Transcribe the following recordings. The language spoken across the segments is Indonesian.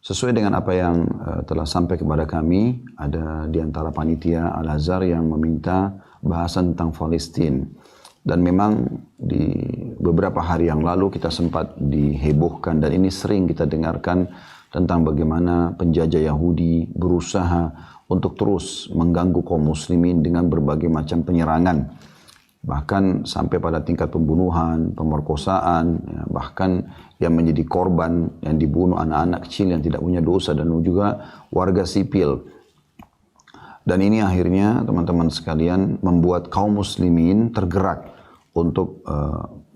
Sesuai dengan apa yang telah sampai kepada kami, ada di antara panitia Al-Azhar yang meminta bahasan tentang Palestina. Dan memang di beberapa hari yang lalu kita sempat dihebohkan dan ini sering kita dengarkan tentang bagaimana penjajah Yahudi berusaha untuk terus mengganggu kaum muslimin dengan berbagai macam penyerangan. Bahkan sampai pada tingkat pembunuhan, pemerkosaan, ya, bahkan yang menjadi korban, yang dibunuh anak-anak kecil yang tidak punya dosa dan juga warga sipil. Dan ini akhirnya teman-teman sekalian membuat kaum muslimin tergerak untuk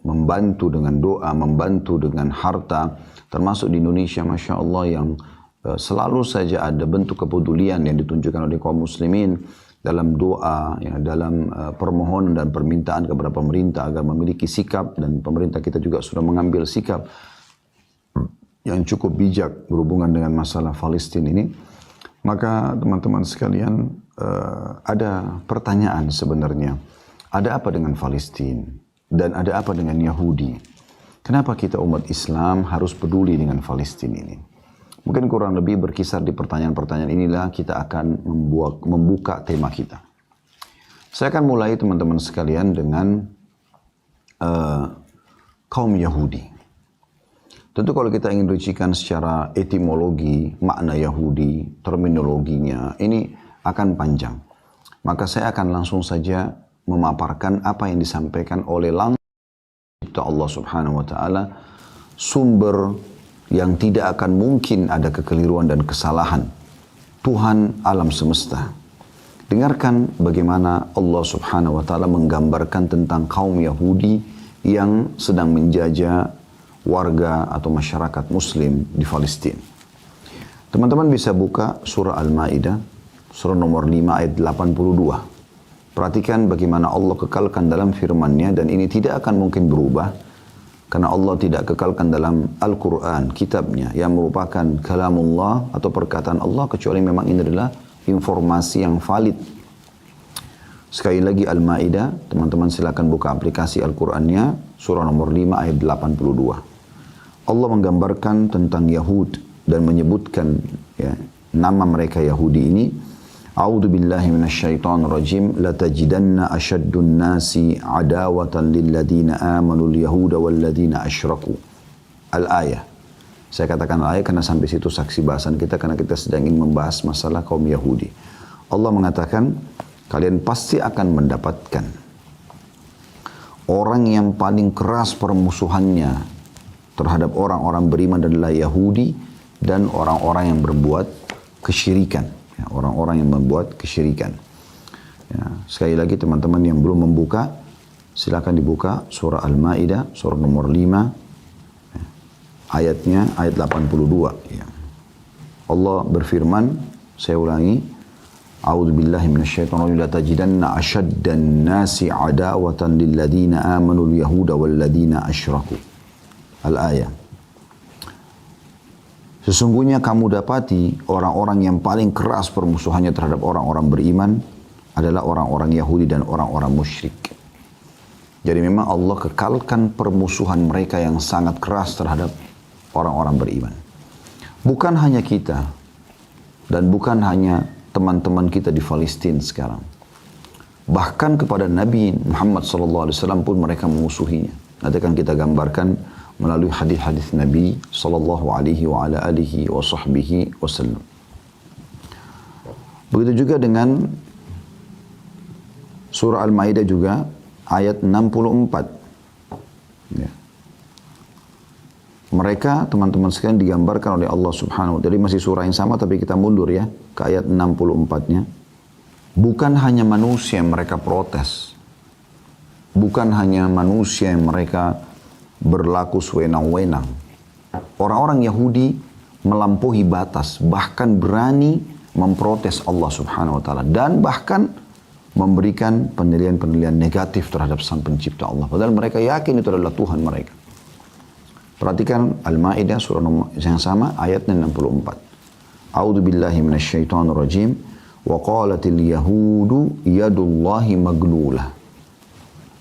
membantu dengan doa, membantu dengan harta, termasuk di Indonesia Masya Allah yang selalu saja ada bentuk kepedulian yang ditunjukkan oleh kaum muslimin dalam doa, ya, dalam permohonan dan permintaan kepada pemerintah agar memiliki sikap, dan pemerintah kita juga sudah mengambil sikap yang cukup bijak berhubungan dengan masalah Palestina ini. Maka teman-teman sekalian ada pertanyaan sebenarnya, ada apa dengan Palestina dan ada apa dengan Yahudi? Kenapa kita umat Islam harus peduli dengan Palestina ini? Mungkin kurang lebih berkisar di pertanyaan-pertanyaan inilah kita akan membuka tema kita. Saya akan mulai teman-teman sekalian dengan kaum Yahudi. Tentu kalau kita ingin rincikan secara etimologi, makna Yahudi, terminologinya, ini akan panjang. Maka saya akan langsung saja memaparkan apa yang disampaikan oleh langsung Allah Subhanahu wa Ta'ala, sumber yang tidak akan mungkin ada kekeliruan dan kesalahan, Tuhan alam semesta. Dengarkan bagaimana Allah Subhanahu wa Ta'ala menggambarkan tentang kaum Yahudi yang sedang menjajah warga atau masyarakat muslim di Palestina. Teman-teman bisa buka surah Al-Maidah, surah nomor 5 ayat 82. Perhatikan bagaimana Allah kekalkan dalam firman-Nya, dan ini tidak akan mungkin berubah. Karena Allah tidak kekalkan dalam Al-Quran, kitabnya, yang merupakan kalamullah atau perkataan Allah, kecuali memang ini adalah informasi yang valid. Sekali lagi Al-Maidah, teman-teman silakan buka aplikasi Al-Qurannya, surah nomor 5 ayat 82. Allah menggambarkan tentang Yahud dan menyebutkan ya, nama mereka Yahudi ini. A'udzu billahi minasyaitonir rajim, la tajidanna ashaddun nasi adawatan lil ladzina amanu al yahuda wal ladzina asyraku. Al-ayah. Saya katakan ayat karena sampai situ saksi bahasan kita, karena kita sedang ingin membahas masalah kaum Yahudi. Allah mengatakan, kalian pasti akan mendapatkan orang yang paling keras permusuhannya terhadap orang-orang beriman adalah Yahudi dan orang-orang yang berbuat kesyirikan. Ya, orang-orang yang membuat kesyirikan. Ya, sekali lagi teman-teman yang belum membuka, silakan dibuka surah Al-Maidah, surah nomor 5, ya, ayatnya ayat 82. Ya. Allah berfirman, saya ulangi, A'udzu billahi minasyaitonir rajim, la tajidanna ashaddan nasi adawatan lil ladzina amanu al yahuda wal ladzina asyraku. Al-ayah. Sesungguhnya kamu dapati orang-orang yang paling keras permusuhannya terhadap orang-orang beriman adalah orang-orang Yahudi dan orang-orang musyrik. Jadi memang Allah kekalkan permusuhan mereka yang sangat keras terhadap orang-orang beriman. Bukan hanya kita dan bukan hanya teman-teman kita di Palestina sekarang. Bahkan kepada Nabi Muhammad SAW pun mereka memusuhinya. Nanti akan kita gambarkan melalui hadis-hadis Nabi sallallahu alaihi wa ala alihi wa sahbihi wasallam. Begitu juga dengan surah Al-Maidah juga ayat 64. Ya. Mereka teman-teman sekalian digambarkan oleh Allah Subhanahu wa Ta'ala. Jadi masih surah yang sama tapi kita mundur ya ke ayat 64-nya. Bukan hanya manusia yang mereka protes. Bukan hanya manusia yang mereka berlaku sewenang-wenang. Orang-orang Yahudi melampaui batas, bahkan berani memprotes Allah Subhanahu wa Ta'ala, dan bahkan memberikan penilaian-penilaian negatif terhadap Sang Pencipta Allah. Padahal mereka yakin itu adalah Tuhan mereka. Perhatikan Al-Maidah surah yang sama ayatnya 64. A'udzu billahi minasyaitonir rajim. Wa qalatil yahudu yadullahi maglulah.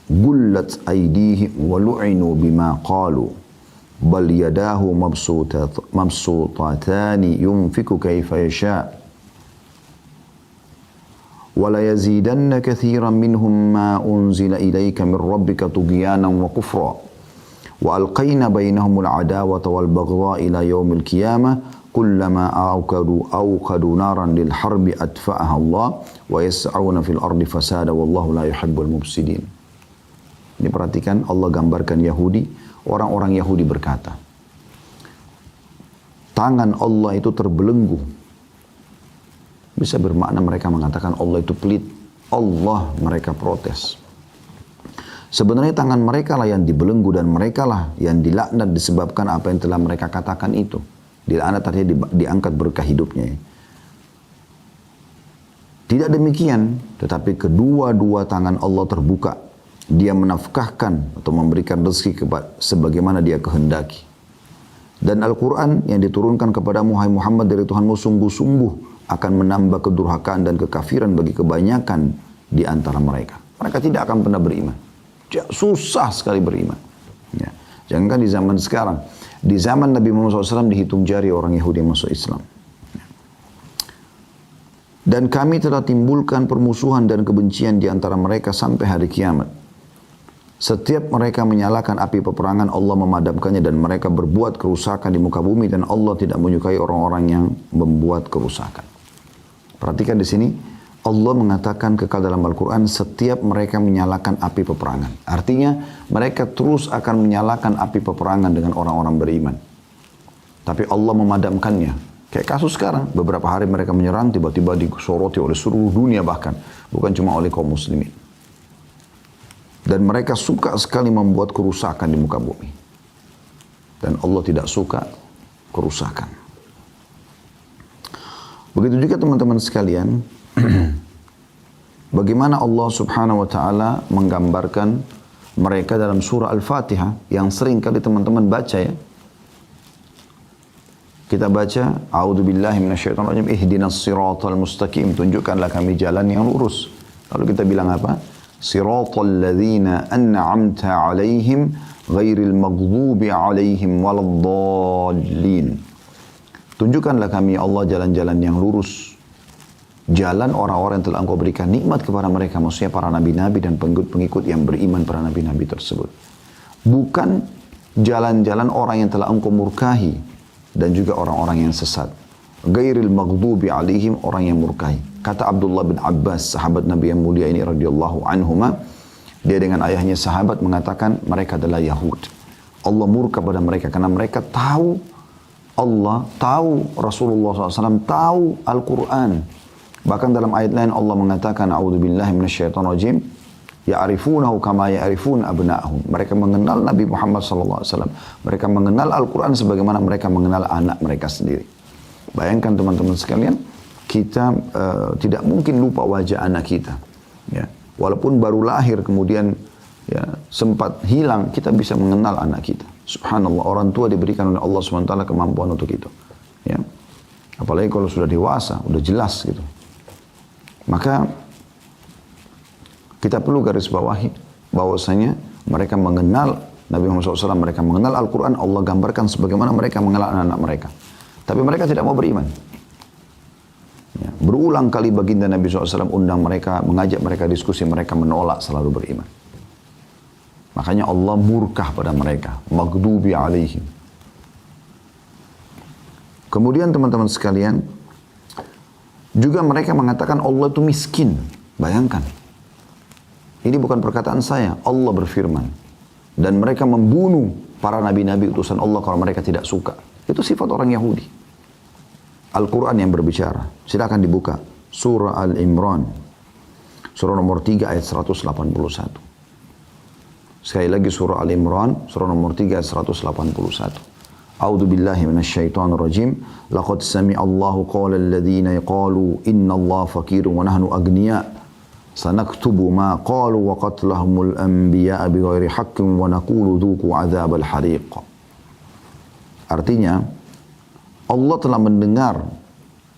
Gullat aydihim wa lu'inu bima qalu bal yadahu mabsutatani yunfiku kaifa yasha wa la yazidanna katsiran minhum ma unzila ilaika min rabbika tughyanan wa kufra wa alqaina bainahumul adawata wal baghdha ila yaumil qiyamah kullama awqadu naran lil harbi atfa'aha Allah wa yas'auna fil ardi fasada wallahu la yuhibbul mufsidin. Ini perhatikan, Allah gambarkan Yahudi, orang-orang Yahudi berkata, tangan Allah itu terbelenggu. Bisa bermakna mereka mengatakan Allah itu pelit. Allah, mereka protes. Sebenarnya tangan mereka lah yang dibelenggu dan mereka lah yang dilaknat disebabkan apa yang telah mereka katakan itu. Dilaknat artinya diangkat berkah hidupnya. Tidak demikian, tetapi kedua-dua tangan Allah terbuka. Dia menafkahkan atau memberikan rezeki sebagaimana dia kehendaki. Dan Al-Quran yang diturunkan kepada Muhammad dari Tuhanmu sungguh-sungguh akan menambah kedurhakaan dan kekafiran bagi kebanyakan di antara mereka. Mereka tidak akan pernah beriman. Susah sekali beriman. Ya. Jangankan di zaman sekarang. Di zaman Nabi Muhammad SAW dihitung jari orang Yahudi yang masuk Islam. Dan kami telah timbulkan permusuhan dan kebencian di antara mereka sampai hari kiamat. Setiap mereka menyalakan api peperangan, Allah memadamkannya dan mereka berbuat kerusakan di muka bumi dan Allah tidak menyukai orang-orang yang membuat kerusakan. Perhatikan di sini, Allah mengatakan kekal dalam Al-Quran setiap mereka menyalakan api peperangan. Artinya mereka terus akan menyalakan api peperangan dengan orang-orang beriman. Tapi Allah memadamkannya. Kayak kasus sekarang, beberapa hari mereka menyerang, tiba-tiba disoroti oleh seluruh dunia bahkan. Bukan cuma oleh kaum muslimin. Dan mereka suka sekali membuat kerusakan di muka bumi. Dan Allah tidak suka kerusakan. Begitu juga teman-teman sekalian, bagaimana Allah subhanahu wa ta'ala menggambarkan mereka dalam surah Al-Fatihah yang sering kali teman-teman baca ya. Kita baca, A'udzubillahi minasyaitonirrajim, ihdinas siratal mustaqim, tunjukkanlah kami jalan yang lurus. Lalu kita bilang apa? Siratal ladzina an'amta 'alaihim ghairil maghdubi 'alaihim waladdallin. Tunjukkanlah kami Allah jalan-jalan yang lurus. Jalan orang-orang yang telah Engkau berikan nikmat kepada mereka, maksudnya para nabi-nabi dan pengikut-pengikut yang beriman para nabi-nabi tersebut. Bukan jalan-jalan orang yang telah Engkau murkahi dan juga orang-orang yang sesat. Ghairil maghdubi 'alaihim, orang yang murkahi. Kata Abdullah bin Abbas, sahabat Nabi yang mulia ini radhiyallahu anhuma, dia dengan ayahnya sahabat mengatakan mereka adalah Yahud. Allah murka pada mereka karena mereka tahu Allah, tahu Rasulullah SAW, tahu Al-Quran. Bahkan dalam ayat lain Allah mengatakan, A'udzubillahi minasyaitonirrajim, ya'rifunahu kama ya'rifun abna'ahum. Mereka mengenal Nabi Muhammad SAW. Mereka mengenal Al-Quran sebagaimana mereka mengenal anak mereka sendiri. Bayangkan teman-teman sekalian, kita tidak mungkin lupa wajah anak kita. Ya. Walaupun baru lahir kemudian ya, sempat hilang, kita bisa mengenal anak kita. Subhanallah, orang tua diberikan oleh Allah SWT kemampuan untuk itu. Ya. Apalagi kalau sudah dewasa, udah jelas gitu. Maka kita perlu garis bawahi bahwasanya mereka mengenal Nabi Muhammad SAW, mereka mengenal Al-Quran, Allah gambarkan sebagaimana mereka mengenal anak-anak mereka. Tapi mereka tidak mau beriman. Ya, berulang kali baginda Nabi SAW undang mereka, mengajak mereka diskusi, mereka menolak, selalu beriman. Makanya Allah murkah pada mereka. Maghdubi alaihim. Kemudian teman-teman sekalian, juga mereka mengatakan Allah itu miskin. Bayangkan. Ini bukan perkataan saya, Allah berfirman. Dan mereka membunuh para nabi-nabi utusan Allah kalau mereka tidak suka. Itu sifat orang Yahudi. Al-Quran yang berbicara. Silakan dibuka. Surah Al-Imran. Surah nomor 3 ayat 181. Sekali lagi surah Al-Imran. Surah nomor 3 ayat 181. A'udzu billahi minasyaitonir rajim. Laqad sami'a Allahu qawla alladhina qalu inna Allah faqirun wa nahnu aghniya. Sanaktubu ma qalu wa qatlahumul anbiya'a bighairi haqqin wa naqulu dhuqu 'adzabal hariq. Artinya, Allah telah mendengar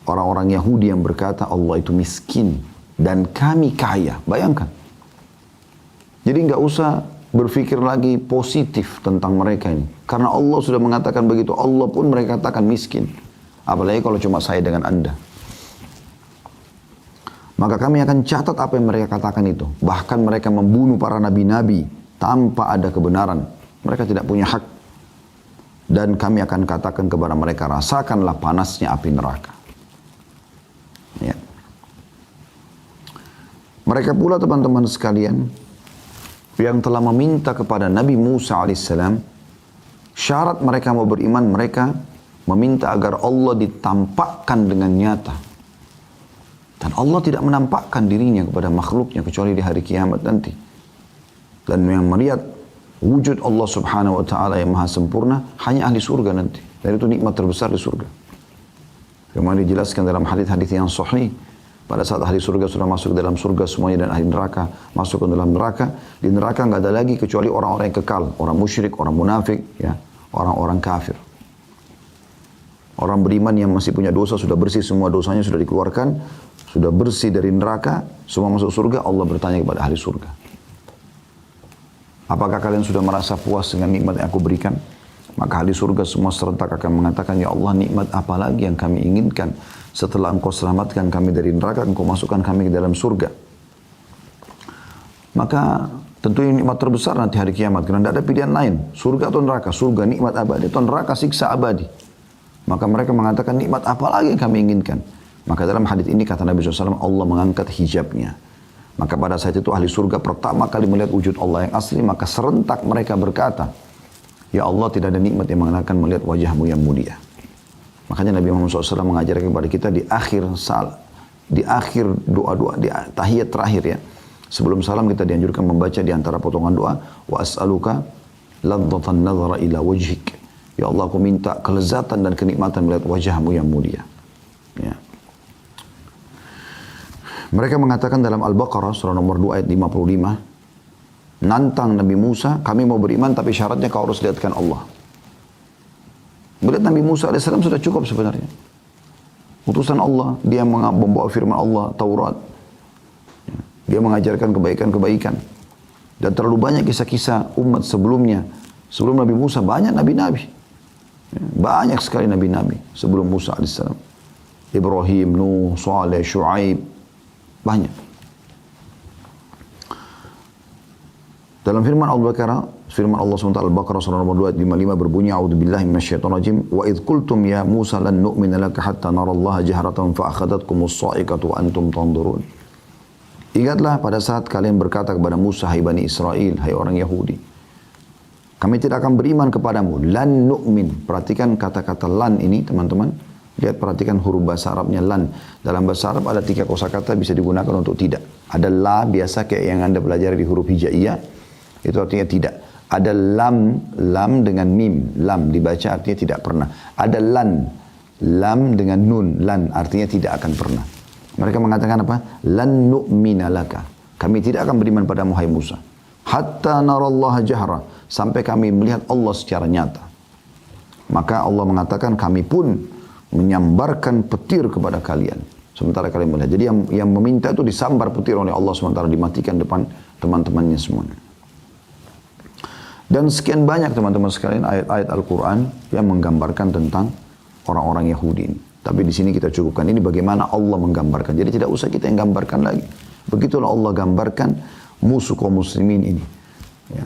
orang-orang Yahudi yang berkata Allah itu miskin dan kami kaya. Bayangkan. Jadi nggak usah berpikir lagi positif tentang mereka ini. Karena Allah sudah mengatakan begitu, Allah pun mereka katakan miskin. Apalagi kalau cuma saya dengan Anda. Maka kami akan catat apa yang mereka katakan itu. Bahkan mereka membunuh para nabi-nabi tanpa ada kebenaran. Mereka tidak punya hak. Dan kami akan katakan kepada mereka, rasakanlah panasnya api neraka. Ya. Mereka pula teman-teman sekalian, yang telah meminta kepada Nabi Musa alaihissalam, syarat mereka mau beriman, mereka meminta agar Allah ditampakkan dengan nyata. Dan Allah tidak menampakkan dirinya kepada makhluknya kecuali di hari kiamat nanti. Dan yang melihat wujud Allah subhanahu wa ta'ala yang maha sempurna hanya ahli surga nanti. Dan itu nikmat terbesar di surga. Kemudian dijelaskan dalam hadis-hadis yang sahih, pada saat ahli surga sudah masuk ke dalam surga semuanya dan ahli neraka masuk ke dalam neraka, di neraka nggak ada lagi kecuali orang-orang yang kekal, orang musyrik, orang munafik, ya, orang-orang kafir. Orang beriman yang masih punya dosa sudah bersih, semua dosanya sudah dikeluarkan, sudah bersih dari neraka, semua masuk surga. Allah bertanya kepada ahli surga, apakah kalian sudah merasa puas dengan nikmat yang aku berikan? Maka ahli surga semua serentak akan mengatakan, ya Allah, nikmat apa lagi yang kami inginkan? Setelah engkau selamatkan kami dari neraka, engkau masukkan kami ke dalam surga. Maka tentu ini nikmat terbesar nanti hari kiamat. Karena tidak ada pilihan lain. Surga atau neraka. Surga nikmat abadi, atau neraka siksa abadi. Maka mereka mengatakan, nikmat apa lagi yang kami inginkan? Maka dalam hadis ini kata Nabi SAW, Allah mengangkat hijabnya. Maka pada saat itu ahli surga pertama kali melihat wujud Allah yang asli. Maka serentak mereka berkata, ya Allah, tidak ada nikmat yang mengenakan melihat wajahmu yang mulia. Makanya Nabi Muhammad SAW mengajarkan kepada kita di akhir doa-doa, di tahiyat terakhir ya. Sebelum salam kita dianjurkan membaca di antara potongan doa, wa as'aluka ladzatan nazara ila wajhik. Ya Allah, aku minta kelezatan dan kenikmatan melihat wajahmu yang mulia. Ya. Mereka mengatakan dalam Al-Baqarah surah nomor 2 ayat 55, nantang Nabi Musa, kami mau beriman tapi syaratnya kau harus lihatkan Allah. Melihat Nabi Musa AS sudah cukup sebenarnya. Utusan Allah, dia membawa firman Allah, Taurat. Dia mengajarkan kebaikan-kebaikan. Dan terlalu banyak kisah-kisah umat sebelumnya. Sebelum Nabi Musa banyak nabi-nabi. Banyak sekali nabi-nabi sebelum Musa AS. Ibrahim, Nuh, Saleh, Shu'aib. Banyak. Dalam firman Al-Baqarah, firman Allah SWT Al-Baqarah surah nomor 255 berbunyi, a'udzubillahi minasyaitonirrajim, wa idh qultum ya Musa lan nu'mina laka hatta narallaha jahratan fa akhadhatkumus sa'iqatu wa antum tanzurun. Ingatlah pada saat kalian berkata kepada Musa, hai Bani Israel, hai orang Yahudi, kami tidak akan beriman kepadamu, lan nu'min. Perhatikan kata-kata lan ini teman-teman. Lihat, perhatikan huruf bahasa Arabnya lan. Dalam bahasa Arab ada 3 kosakata bisa digunakan untuk tidak. Ada la biasa kayak yang Anda pelajari di huruf hijaiyah. Itu artinya tidak. Ada lam dengan mim. Lam dibaca artinya tidak pernah. Ada lam dengan nun. Lan artinya tidak akan pernah. Mereka mengatakan apa? Lan nu'mina laka. Kami tidak akan beriman padamu, hai Musa. Hatta narallaha jahra. Sampai kami melihat Allah secara nyata. Maka Allah mengatakan, kami pun menyambarkan petir kepada kalian. Sementara kalian melihat. Jadi yang meminta itu disambar petir oleh Allah sementara dimatikan depan teman-temannya semuanya. Dan sekian banyak teman-teman sekalian ayat-ayat Al-Quran yang menggambarkan tentang orang-orang Yahudi ini. Tapi di sini kita cukupkan. Ini bagaimana Allah menggambarkan. Jadi tidak usah kita yang gambarkan lagi. Begitulah Allah gambarkan musuh kaum muslimin ini. Ya.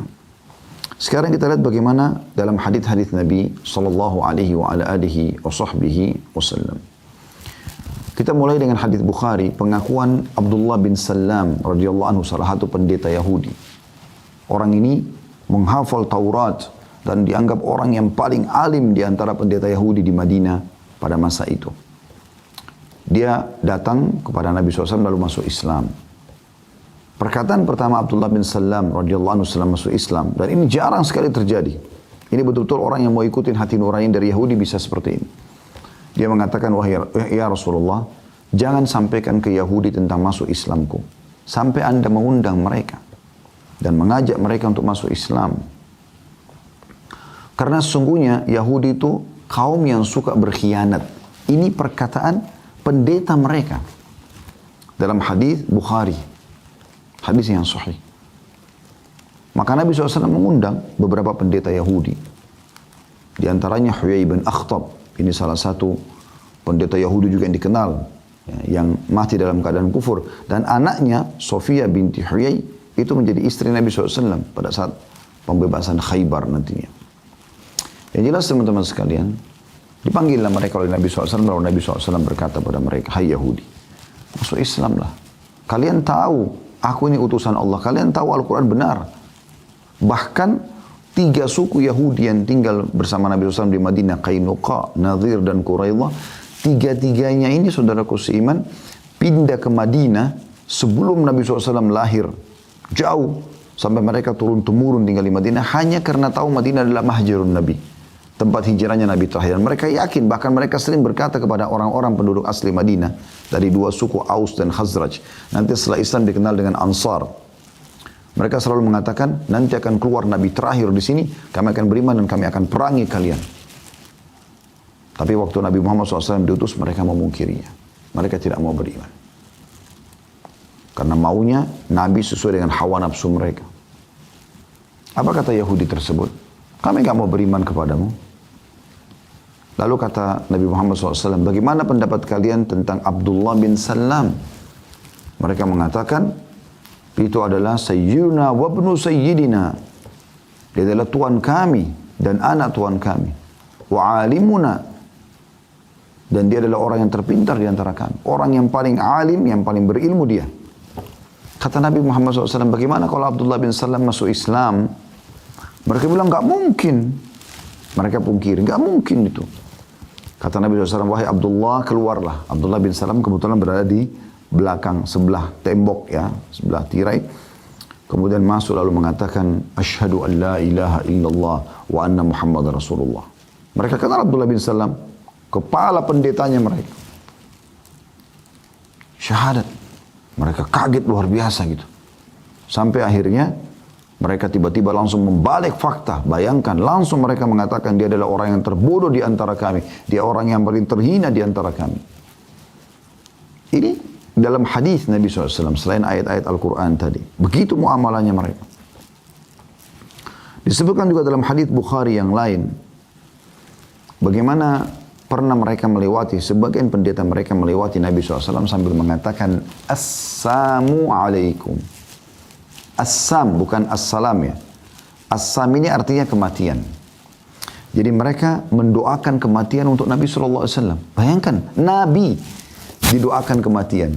Sekarang kita lihat bagaimana dalam hadis-hadis Nabi sallallahu alaihi wa ala alihi wa sahbihi wasallam. Kita mulai dengan hadis Bukhari, pengakuan Abdullah bin Salam radhiyallahu anhu, salah satu pendeta Yahudi. Orang ini menghafal Taurat dan dianggap orang yang paling alim di antara pendeta Yahudi di Madinah pada masa itu. Dia datang kepada Nabi SAW lalu masuk Islam. Perkataan pertama Abdullah bin Salam radhiyallahu anhu setelah masuk Islam, dan ini jarang sekali terjadi. Ini betul-betul orang yang mau ikutin hati nurani dari Yahudi bisa seperti ini. Dia mengatakan, wahai ya Rasulullah, jangan sampaikan ke Yahudi tentang masuk Islamku sampai Anda mengundang mereka dan mengajak mereka untuk masuk Islam. Karena sesungguhnya Yahudi itu kaum yang suka berkhianat. Ini perkataan pendeta mereka dalam hadis Bukhari. Hadis yang sahih. Maka Nabi SAW mengundang beberapa pendeta Yahudi. Di antaranya Huyai bin Akhtab. Ini salah satu pendeta Yahudi juga yang dikenal, ya, yang mati dalam keadaan kufur. Dan anaknya, Sofia binti Huyai, itu menjadi istri Nabi SAW pada saat pembebasan Khaybar nantinya. Yang jelas teman-teman sekalian, dipanggillah mereka oleh Nabi SAW, lalu Nabi SAW berkata pada mereka, hai Yahudi, masuk Islam lah. Kalian tahu, aku ini utusan Allah. Kalian tahu Al-Quran benar. Bahkan 3 suku Yahudi yang tinggal bersama Nabi SAW di Madinah, Qainuqa, Nadir, dan Quraidah, 3-tiganya ini saudaraku seiman, pindah ke Madinah sebelum Nabi SAW lahir. Jauh, sampai mereka turun-temurun tinggal di Madinah, hanya karena tahu Madinah adalah mahjarun Nabi, tempat hijrahnya Nabi terakhir. Dan mereka yakin, bahkan mereka sering berkata kepada orang-orang penduduk asli Madinah, dari 2 suku Aus dan Khazraj, nanti setelah Islam dikenal dengan Ansar. Mereka selalu mengatakan, nanti akan keluar Nabi terakhir di sini, kami akan beriman dan kami akan perangi kalian. Tapi waktu Nabi Muhammad SAW diutus, mereka memungkirinya. Mereka tidak mau beriman. Karena maunya Nabi sesuai dengan hawa nafsu mereka. Apa kata Yahudi tersebut? Kami gak mau beriman kepadamu. Lalu kata Nabi Muhammad SAW, bagaimana pendapat kalian tentang Abdullah bin Salam? Mereka mengatakan, itu adalah Sayyidina wa ibnu Sayyidina. Dia adalah Tuhan kami dan anak Tuhan kami. Wa alimuna. Dan dia adalah orang yang terpintar di antara kami. Orang yang paling alim, yang paling berilmu dia. Kata Nabi Muhammad SAW, bagaimana kalau Abdullah bin Salam masuk Islam? Mereka bilang, gak mungkin. Mereka pungkiri, gak mungkin itu. Kata Nabi SAW, wahai Abdullah, keluarlah. Abdullah bin Salam kebetulan berada di belakang, sebelah tembok ya, sebelah tirai. Kemudian masuk lalu mengatakan, asyhadu an la ilaha illallah wa anna Muhammad Rasulullah. Mereka kenal Abdullah bin Salam, kepala pendetanya mereka. Syahadat. Mereka kaget luar biasa gitu. Sampai akhirnya mereka tiba-tiba langsung membalik fakta. Bayangkan, langsung mereka mengatakan dia adalah orang yang terbodoh di antara kami. Dia orang yang paling terhina di antara kami. Ini dalam hadis Nabi SAW, selain ayat-ayat Al-Quran tadi. Begitu muamalahnya mereka. Disebutkan juga dalam hadis Bukhari yang lain, bagaimana pernah mereka melewati, sebagian pendeta mereka melewati Nabi SAW sambil mengatakan, Assalamu alaikum. Assam, bukan assalam ya. Assam ini artinya kematian. Jadi mereka mendoakan kematian untuk Nabi SAW. Bayangkan, Nabi didoakan kematian.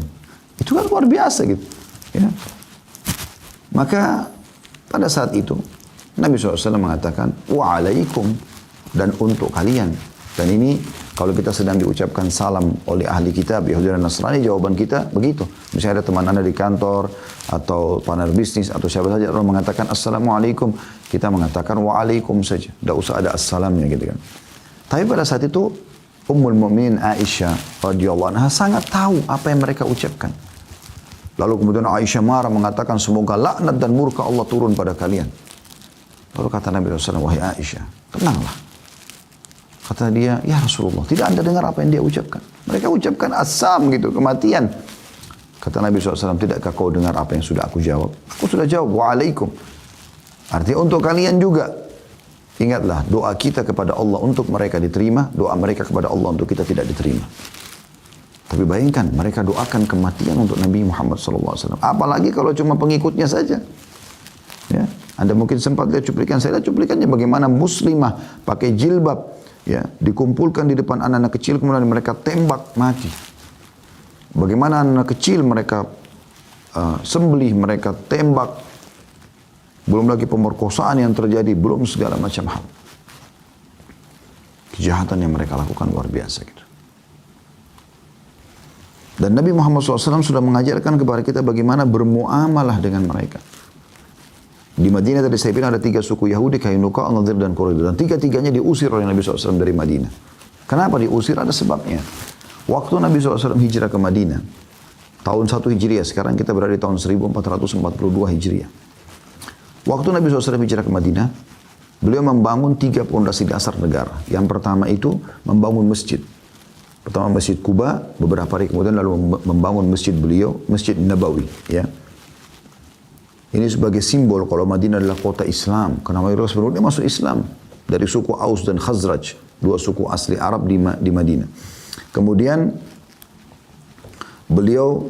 Itu kan luar biasa gitu. Ya. Maka pada saat itu Nabi SAW mengatakan wa'alaikum, dan untuk kalian. Dan ini kalau kita sedang diucapkan salam oleh ahli kitab Yahudi dan Nasrani, jawaban kita begitu. Misalnya ada teman anda di kantor atau partner bisnis atau siapa saja orang mengatakan assalamualaikum, kita mengatakan wa'alaikum saja. Tidak usah ada assalamnya gitu kan. Tapi pada saat itu Ummul Mu'minin Aisyah radhiyallahu anha sangat tahu apa yang mereka ucapkan. Lalu kemudian Aisyah marah mengatakan, semoga laknat dan murka Allah turun pada kalian. Lalu kata Nabi SAW, wahai Aisyah, tenanglah. Kata dia, ya Rasulullah, tidak anda dengar apa yang dia ucapkan? Mereka ucapkan asam gitu, kematian. Kata Nabi SAW, tidakkah kau dengar apa yang sudah aku jawab? Aku sudah jawab, wa'alaikum. Artinya untuk kalian juga. Ingatlah, doa kita kepada Allah untuk mereka diterima, doa mereka kepada Allah untuk kita tidak diterima. Tapi bayangkan, mereka doakan kematian untuk Nabi Muhammad SAW. Apalagi kalau cuma pengikutnya saja. Ya, anda mungkin sempat lihat cuplikan, saya lihat cuplikannya bagaimana muslimah pakai jilbab, ya, dikumpulkan di depan anak-anak kecil, kemudian mereka tembak mati. Bagaimana anak kecil mereka sembelih, mereka tembak. Belum lagi pemerkosaan yang terjadi, belum segala macam hal. Kejahatan yang mereka lakukan luar biasa gitu. Dan Nabi Muhammad SAW sudah mengajarkan kepada kita bagaimana bermuamalah dengan mereka. Di Madinah tadi saya bilang ada 3 suku Yahudi, Qainuqa, Nadir, dan Quraidah. Dan 3-tiganya diusir oleh Nabi SAW dari Madinah. Kenapa diusir? Ada sebabnya. Waktu Nabi SAW hijrah ke Madinah, tahun 1 Hijriah, sekarang kita berada di tahun 1442 Hijriah. Waktu Nabi SAW hijrah ke Madinah, beliau membangun 3 pondasi dasar negara. Yang pertama itu membangun masjid. Pertama Masjid Quba, beberapa hari kemudian lalu membangun masjid beliau, Masjid Nabawi. Ya. Ini sebagai simbol kalau Madinah adalah kota Islam. Karena mayoritas penduduknya masuk Islam. Dari suku Aus dan Khazraj. Dua suku asli Arab di Madinah. Kemudian beliau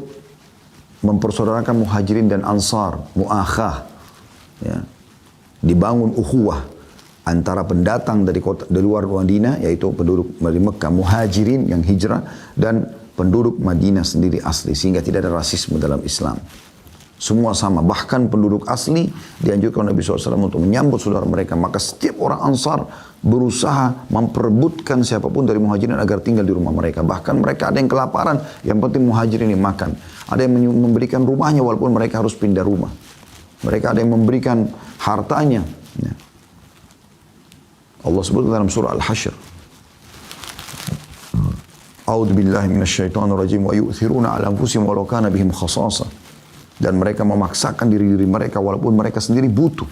mempersaudarakan muhajirin dan ansar. Mu'akhah. Ya. Dibangun ukhuwah antara pendatang dari luar Madinah, yaitu penduduk dari Mekah, muhajirin yang hijrah, dan penduduk Madinah sendiri asli. Sehingga tidak ada rasisme dalam Islam. Semua sama. Bahkan penduduk asli dianjurkan Nabi SAW untuk menyambut saudara mereka. Maka setiap orang Ansar berusaha memperebutkan siapapun dari muhajirin agar tinggal di rumah mereka. Bahkan mereka ada yang kelaparan, yang penting muhajirin ini makan. Ada yang memberikan rumahnya walaupun mereka harus pindah rumah. Mereka ada yang memberikan hartanya. Ya. Allah sebut dalam surah Al-Hashr. A'udzu billahi minasyaitonir rajim wa yu'thiruna 'ala anfusihim walau kana bihim khasasah. Dan mereka memaksakan diri mereka walaupun mereka sendiri butuh.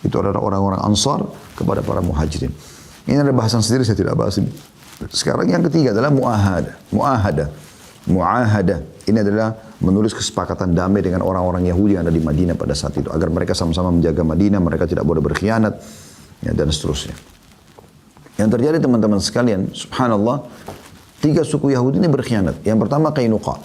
Itu adalah orang-orang Ansar kepada para muhajirin. Ini adalah bahasan sendiri, saya tidak bahas ini. Sekarang yang ketiga adalah mu'ahadah. Mu'ahadah. Ini adalah menulis kesepakatan damai dengan orang-orang Yahudi yang ada di Madinah pada saat itu. Agar mereka sama-sama menjaga Madinah, mereka tidak boleh berkhianat, ya, dan seterusnya. Yang terjadi teman-teman sekalian, subhanallah, 3 suku Yahudi ini berkhianat. Yang pertama Qainuqa.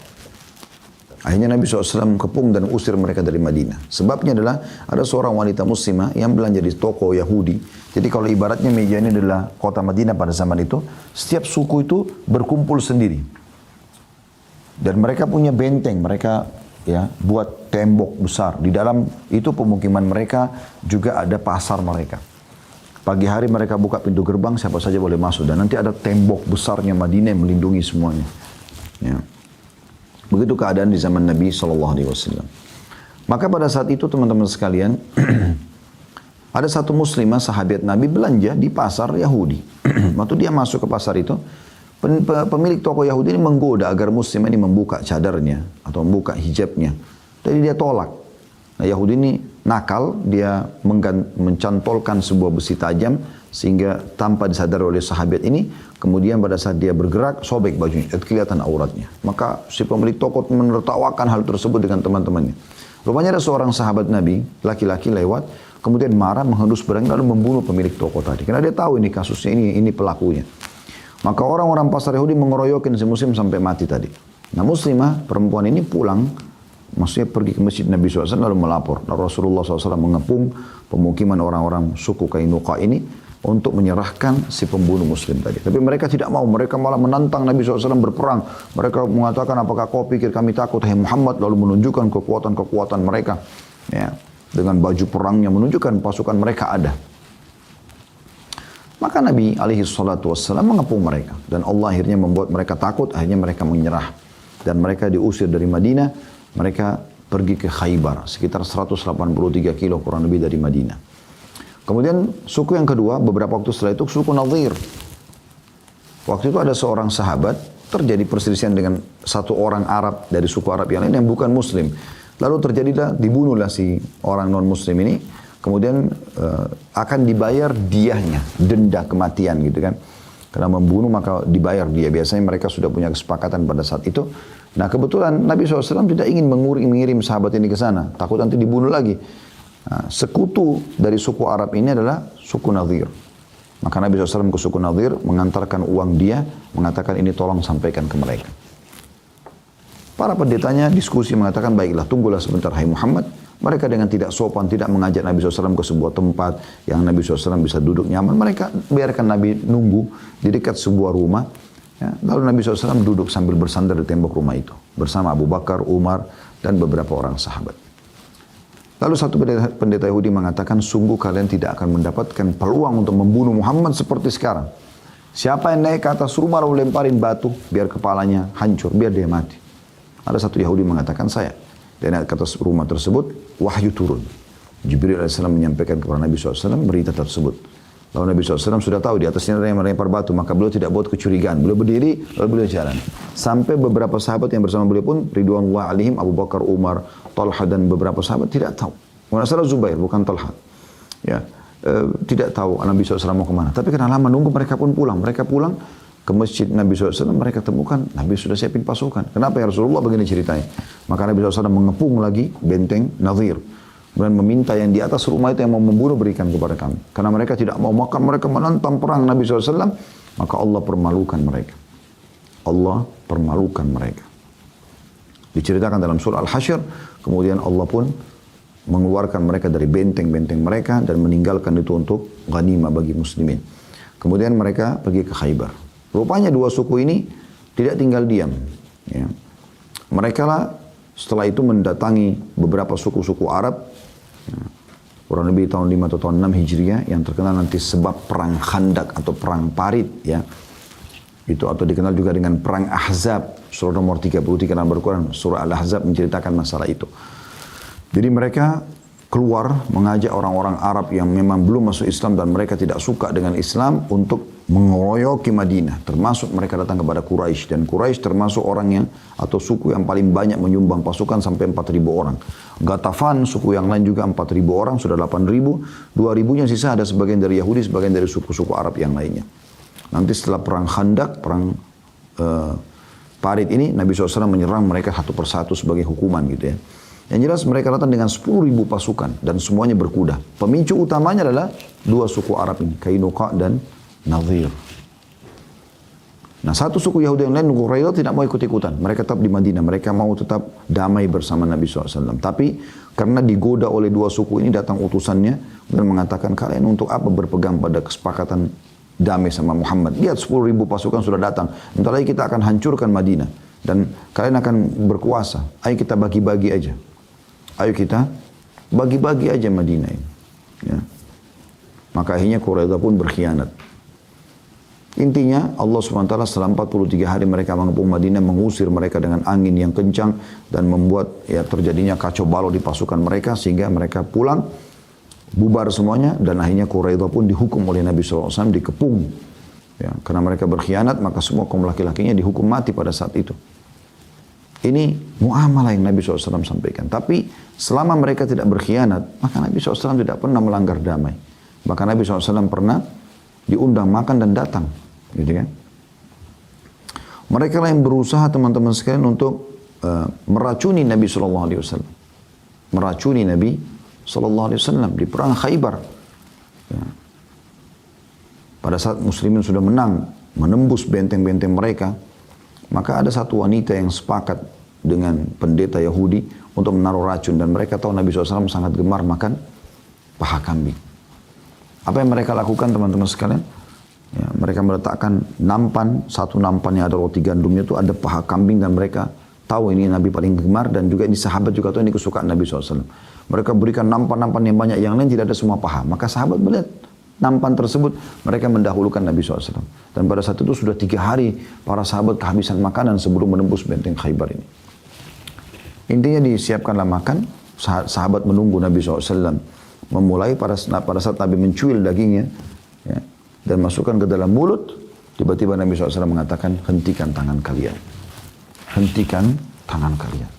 Akhirnya Nabi SAW kepung dan usir mereka dari Madinah. Sebabnya adalah ada seorang wanita muslimah yang belanja di toko Yahudi. Jadi kalau ibaratnya meja ini adalah kota Madinah pada zaman itu, setiap suku itu berkumpul sendiri. Dan mereka punya benteng, mereka ya buat tembok besar. Di dalam itu pemukiman mereka juga ada pasar mereka. Pagi hari mereka buka pintu gerbang, siapa saja boleh masuk. Dan nanti ada tembok besarnya Madinah yang melindungi semuanya. Ya. Begitu keadaan di zaman Nabi SAW. Maka pada saat itu teman-teman sekalian, ada satu muslimah sahabat Nabi belanja di pasar Yahudi. Waktu dia masuk ke pasar itu, pemilik toko Yahudi ini menggoda agar muslimah ini membuka cadarnya atau membuka hijabnya. Jadi dia tolak. Nah Yahudi ini nakal, dia mencantolkan sebuah besi tajam sehingga tanpa disadari oleh sahabat ini, kemudian pada saat dia bergerak, sobek bajunya, kelihatan auratnya. Maka si pemilik toko menertawakan hal tersebut dengan teman-temannya. Rupanya ada seorang sahabat Nabi, laki-laki lewat, kemudian marah, menghendus pedang lalu membunuh pemilik toko tadi. Karena dia tahu ini kasusnya, ini pelakunya. Maka orang-orang pasar Yahudi mengeroyokin si muslim sampai mati tadi. Nah muslimah, perempuan ini pulang, maksudnya pergi ke masjid Nabi SAW lalu melapor. Lalu Rasulullah SAW mengepung pemukiman orang-orang suku Qainuqa ini untuk menyerahkan si pembunuh muslim tadi. Tapi mereka tidak mau, mereka malah menantang Nabi SAW berperang. Mereka mengatakan, apakah kau pikir kami takut, hai Muhammad? Lalu menunjukkan kekuatan-kekuatan mereka. Ya, dengan baju perangnya, menunjukkan pasukan mereka ada. Maka Nabi SAW mengepung mereka. Dan Allah akhirnya membuat mereka takut, akhirnya mereka menyerah. Dan mereka diusir dari Madinah, mereka pergi ke Khaybar, sekitar 183 kilo kurang lebih dari Madinah. Kemudian suku yang kedua, beberapa waktu setelah itu, suku Nadhir. Waktu itu ada seorang sahabat, terjadi perselisihan dengan satu orang Arab dari suku Arab yang lain yang bukan Muslim. Lalu terjadilah, dibunuhlah si orang non-Muslim ini, kemudian akan dibayar diahnya, denda kematian gitu kan. Karena membunuh maka dibayar dia. Biasanya mereka sudah punya kesepakatan pada saat itu. Nah kebetulan Nabi SAW tidak ingin mengirim sahabat ini ke sana. Takut nanti dibunuh lagi. Nah, sekutu dari suku Arab ini adalah suku Nadhir. Maka Nabi SAW ke suku Nadhir mengantarkan uang dia, mengatakan ini tolong sampaikan ke mereka. Para pendetanya diskusi mengatakan, baiklah tunggulah sebentar hai Muhammad. Mereka dengan tidak sopan, tidak mengajak Nabi SAW ke sebuah tempat yang Nabi SAW bisa duduk nyaman. Mereka biarkan Nabi nunggu di dekat sebuah rumah. Ya, lalu Nabi SAW duduk sambil bersandar di tembok rumah itu. Bersama Abu Bakar, Umar, dan beberapa orang sahabat. Lalu satu pendeta Yahudi mengatakan, sungguh kalian tidak akan mendapatkan peluang untuk membunuh Muhammad seperti sekarang. Siapa yang naik ke atas rumah lalu lemparin batu, biar kepalanya hancur, biar dia mati. Ada satu Yahudi mengatakan, saya. Dia naik ke atas rumah tersebut, wahyu turun. Jibril AS menyampaikan kepada Nabi SAW berita tersebut. Lalu Nabi SAW sudah tahu di atasnya ada yang melempar batu, maka beliau tidak buat kecurigaan. Beliau berdiri, lalu beliau jalan. Sampai beberapa sahabat yang bersama beliau pun, Ridwanullah alaihim, Abu Bakar, Umar, Talha dan beberapa sahabat tidak tahu. Masalah Zubair, bukan Talha. Ya, tidak tahu Nabi SAW mau kemana. Tapi karena lama nunggu, mereka pun pulang. Mereka pulang ke masjid Nabi SAW, mereka temukan Nabi sudah siapin pasukan. Kenapa ya Rasulullah? Begini ceritanya. Maka Nabi SAW mengepung lagi benteng Nadhir. dan meminta yang di atas rumah itu yang mau membunuh berikan kepada kami. Karena mereka tidak mau makan, mereka menantang perang Nabi SAW, maka Allah permalukan mereka. Allah permalukan mereka. Diceritakan dalam surah Al-Hasyr, kemudian Allah pun mengeluarkan mereka dari benteng-benteng mereka dan meninggalkan itu untuk ghanimah bagi muslimin. Kemudian mereka pergi ke Khaybar. Rupanya dua suku ini tidak tinggal diam. Ya. Mereka lah setelah itu mendatangi beberapa suku-suku Arab, kurang lebih tahun 5 atau tahun 6 Hijriah, yang terkenal nanti sebab perang Khandak atau perang Parit, ya. Itu atau dikenal juga dengan perang Ahzab. Surah nomor 33 dalam Al-Quran, surah Al-Ahzab menceritakan masalah itu. Jadi mereka keluar mengajak orang-orang Arab yang memang belum masuk Islam dan mereka tidak suka dengan Islam untuk mengeroyoki Madinah. Termasuk mereka datang kepada Quraisy, dan Quraisy termasuk orang yang atau suku yang paling banyak menyumbang pasukan sampai 4.000 orang. Ghatafan, suku yang lain juga 4.000 orang, sudah 8.000. 2.000-nya sisa ada sebagian dari Yahudi, sebagian dari suku-suku Arab yang lainnya. Nanti setelah perang Khandak, perang Parit ini, Nabi SAW menyerang mereka satu persatu sebagai hukuman gitu ya. Yang jelas mereka datang dengan 10.000 pasukan dan semuanya berkuda. Pemicu utamanya adalah dua suku Arab ini, Qainuqa dan Nadhir. Nah, satu suku Yahudi yang lain, Quraidah, tidak mau ikut-ikutan. Mereka tetap di Madinah. Mereka mau tetap damai bersama Nabi SAW. Tapi karena digoda oleh dua suku ini, datang utusannya dan mengatakan, kalian untuk apa berpegang pada kesepakatan damai sama Muhammad? Lihat 10.000 pasukan sudah datang. Bentar lagi kita akan hancurkan Madinah. Dan kalian akan berkuasa. Ayo kita bagi-bagi aja. Ayo kita bagi-bagi aja Madinah ini. Ya. Maka akhirnya Quraidah pun berkhianat. Intinya Allah SWT selama 43 hari mereka mengepung Madinah, mengusir mereka dengan angin yang kencang dan membuat ya terjadinya kacau balau di pasukan mereka sehingga mereka pulang, bubar semuanya, dan akhirnya Quraidah pun dihukum oleh Nabi SAW, dikepung. Ya, karena mereka berkhianat, maka semua kaum laki-lakinya dihukum mati pada saat itu. Ini muamalah yang Nabi SAW sampaikan. Tapi selama mereka tidak berkhianat, maka Nabi SAW tidak pernah melanggar damai. Bahkan Nabi SAW pernah diundang makan dan datang. Gitu kan? Mereka lah yang berusaha teman-teman sekalian untuk meracuni Nabi SAW. Meracuni Nabi SAW di perang Khaybar. Ya. Pada saat muslimin sudah menang, menembus benteng-benteng mereka, maka ada satu wanita yang sepakat dengan pendeta Yahudi untuk menaruh racun. Dan mereka tahu Nabi SAW sangat gemar makan paha kambing. Apa yang mereka lakukan teman-teman sekalian? Ya, mereka meletakkan nampan, satu nampan yang ada roti gandumnya itu ada paha kambing, dan mereka tahu ini Nabi paling gemar, dan juga ini sahabat juga tahu ini kesukaan Nabi SAW. Mereka berikan nampan-nampan yang banyak, yang lain tidak ada semua paha. Maka sahabat melihat nampan tersebut, mereka mendahulukan Nabi SAW. Dan pada saat itu sudah 3 hari para sahabat kehabisan makanan sebelum menembus benteng Khaybar ini. Intinya disiapkanlah makan, sahabat menunggu Nabi SAW. Memulai pada saat Nabi mencuil dagingnya, ya, dan masukkan ke dalam mulut, tiba-tiba Nabi SAW mengatakan, hentikan tangan kalian. Hentikan tangan kalian.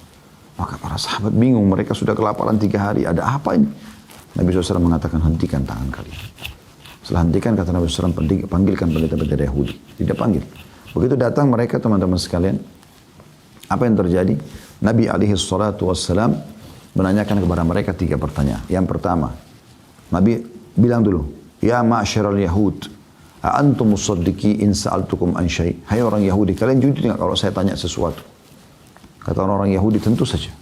Maka para sahabat bingung, mereka sudah kelaparan 3 hari, ada apa ini? Nabi SAW mengatakan, hentikan tangan kalian. Setelah hentikan, kata Nabi SAW, panggilkan pendeta-pendeta Yahudi. Tidak panggil. Begitu datang mereka, teman-teman sekalian, apa yang terjadi? Nabi SAW menanyakan kepada mereka 3 pertanyaan. Yang pertama, Nabi bilang dulu, ya ma'asyiral Yahud, antum musaddiqi in sa'altukum an syai'. Hai orang Yahudi, kalian jujur tidak kalau saya tanya sesuatu? Kata orang-orang Yahudi, tentu saja.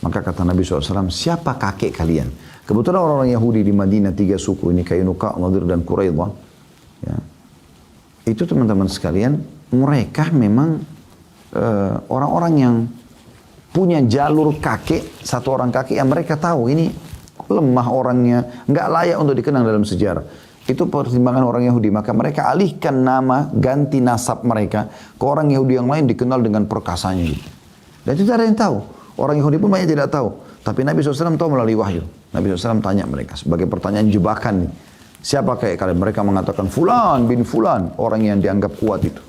Maka kata Nabi SAW, siapa kakek kalian? Kebetulan orang-orang Yahudi di Madinah, 3 suku ini, Qainuqa, Nadhir, dan Quraidah. Ya. Itu teman-teman sekalian, mereka memang orang-orang yang punya jalur kakek, satu orang kakek yang mereka tahu ini lemah orangnya, nggak layak untuk dikenang dalam sejarah. Itu pertimbangan orang Yahudi. Maka mereka alihkan nama, ganti nasab mereka ke orang Yahudi yang lain dikenal dengan perkasanya gitu. Dan itu tidak ada yang tahu. Orang Yahudi pun banyak tidak tahu. Tapi Nabi SAW tahu melalui wahyu. Nabi SAW tanya mereka sebagai pertanyaan jebakan nih. Siapa kayak kalian? Mereka mengatakan Fulan bin Fulan, orang yang dianggap kuat itu.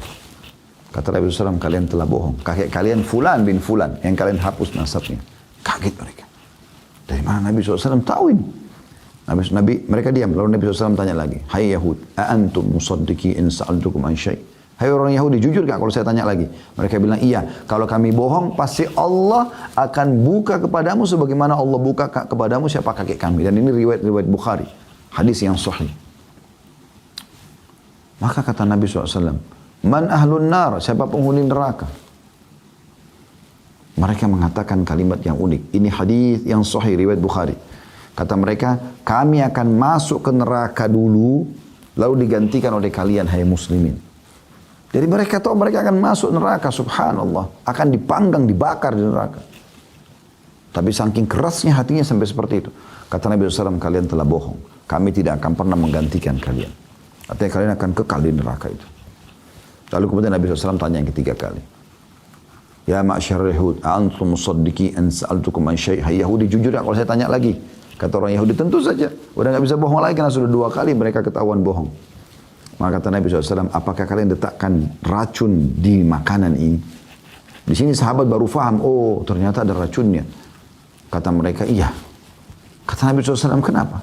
Kata Nabi SAW, kalian telah bohong. Kakek kalian Fulan bin Fulan, yang kalian hapus nasabnya. Kaget mereka. Dari mana Nabi SAW tahu ini? Mereka diam. Lalu Nabi SAW tanya lagi, hai Yahud, antum musaddiqi in sa'altukum an syai'. Hai orang Yahudi, jujur gak kalau saya tanya lagi? Mereka bilang, iya. Kalau kami bohong, pasti Allah akan buka kepadamu sebagaimana Allah buka kepadamu siapa kakek kami. Dan ini riwayat Bukhari. Hadis yang sahih. Maka kata Nabi SAW, Man ahlun nar, siapa penghuni neraka? Mereka mengatakan kalimat yang unik. Ini hadis yang sahih, riwayat Bukhari. Kata mereka, kami akan masuk ke neraka dulu, lalu digantikan oleh kalian, hai muslimin. Jadi mereka tahu mereka akan masuk neraka, subhanallah. Akan dipanggang, dibakar di neraka. Tapi saking kerasnya hatinya sampai seperti itu. Kata Nabi SAW, kalian telah bohong. Kami tidak akan pernah menggantikan kalian. Artinya kalian akan kekal di neraka itu. Lalu kemudian Nabi SAW tanya yang ketiga kali. Ya ma'asyar Yahud, antum musaddiqi an sa'altukum an syai'. Hai Yahudi, jujur ya kalau saya tanya lagi. Kata orang Yahudi, tentu saja. Udah gak bisa bohong lagi karena sudah 2 kali mereka ketahuan bohong. Maka kata Nabi SAW, apakah kalian letakkan racun di makanan ini? Di sini sahabat baru faham, oh ternyata ada racunnya. Kata mereka, iya. Kata Nabi SAW, kenapa?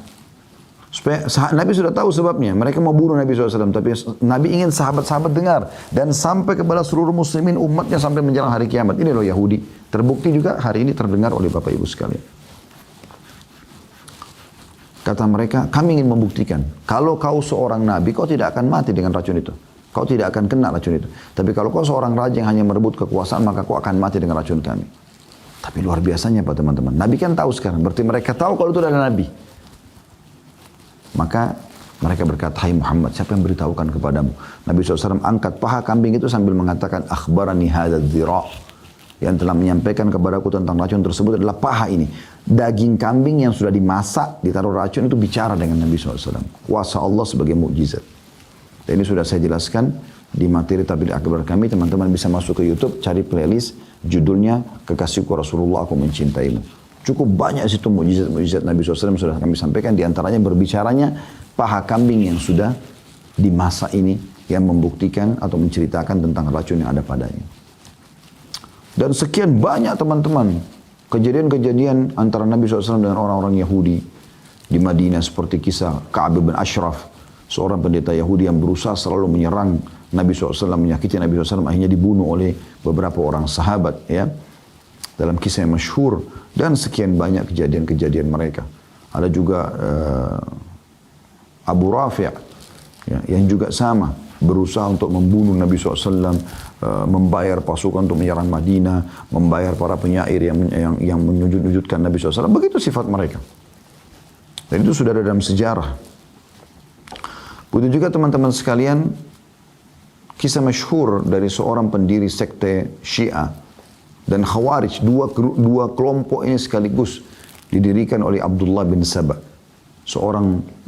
Supaya Nabi sudah tahu sebabnya. Mereka mau bunuh Nabi SAW. Tapi Nabi ingin sahabat-sahabat dengar. Dan sampai kepada seluruh muslimin umatnya sampai menjelang hari kiamat. Ini loh Yahudi. Terbukti juga hari ini terdengar oleh Bapak Ibu sekalian. Kata mereka, kami ingin membuktikan. Kalau kau seorang nabi, kau tidak akan mati dengan racun itu. Kau tidak akan kena racun itu. Tapi kalau kau seorang raja yang hanya merebut kekuasaan, maka kau akan mati dengan racun kami. Tapi luar biasanya Pak teman-teman. Nabi kan tahu sekarang. Berarti mereka tahu kalau itu adalah nabi. Maka mereka berkata, hai Muhammad, siapa yang beritahukan kepadamu? Nabi SAW angkat paha kambing itu sambil mengatakan, akhbarani hadad dhira'. Yang telah menyampaikan kepadaku tentang racun tersebut adalah paha ini. Daging kambing yang sudah dimasak, ditaruh racun itu bicara dengan Nabi SAW. Kuasa Allah sebagai mukjizat. Dan ini sudah saya jelaskan di materi Tabligh Akbar kami. Teman-teman bisa masuk ke YouTube, cari playlist judulnya Kekasihku Rasulullah Aku Mencintaimu. Cukup banyak situ mukjizat Nabi SAW sudah kami sampaikan. Di antaranya berbicaranya paha kambing yang sudah dimasak ini yang membuktikan atau menceritakan tentang racun yang ada padanya. Dan sekian banyak teman-teman kejadian-kejadian antara Nabi SAW dengan orang-orang Yahudi di Madinah seperti kisah Ka'ab bin Ashraf, seorang pendeta Yahudi yang berusaha selalu menyerang Nabi SAW, menyakiti Nabi SAW, akhirnya dibunuh oleh beberapa orang sahabat ya. Dalam kisah yang masyhur dan sekian banyak kejadian-kejadian mereka. Ada juga Abu Rafi' ya, yang juga sama berusaha untuk membunuh Nabi SAW, membayar pasukan untuk menyerang Madinah, membayar para penyair yang menyujud-nyujudkan Nabi SAW. Begitu sifat mereka. Dan itu sudah ada dalam sejarah. Begitu juga teman-teman sekalian, kisah masyhur dari seorang pendiri sekte Syiah dan Khawarij. Dua kelompok ini sekaligus didirikan oleh Abdullah bin Saba, seorang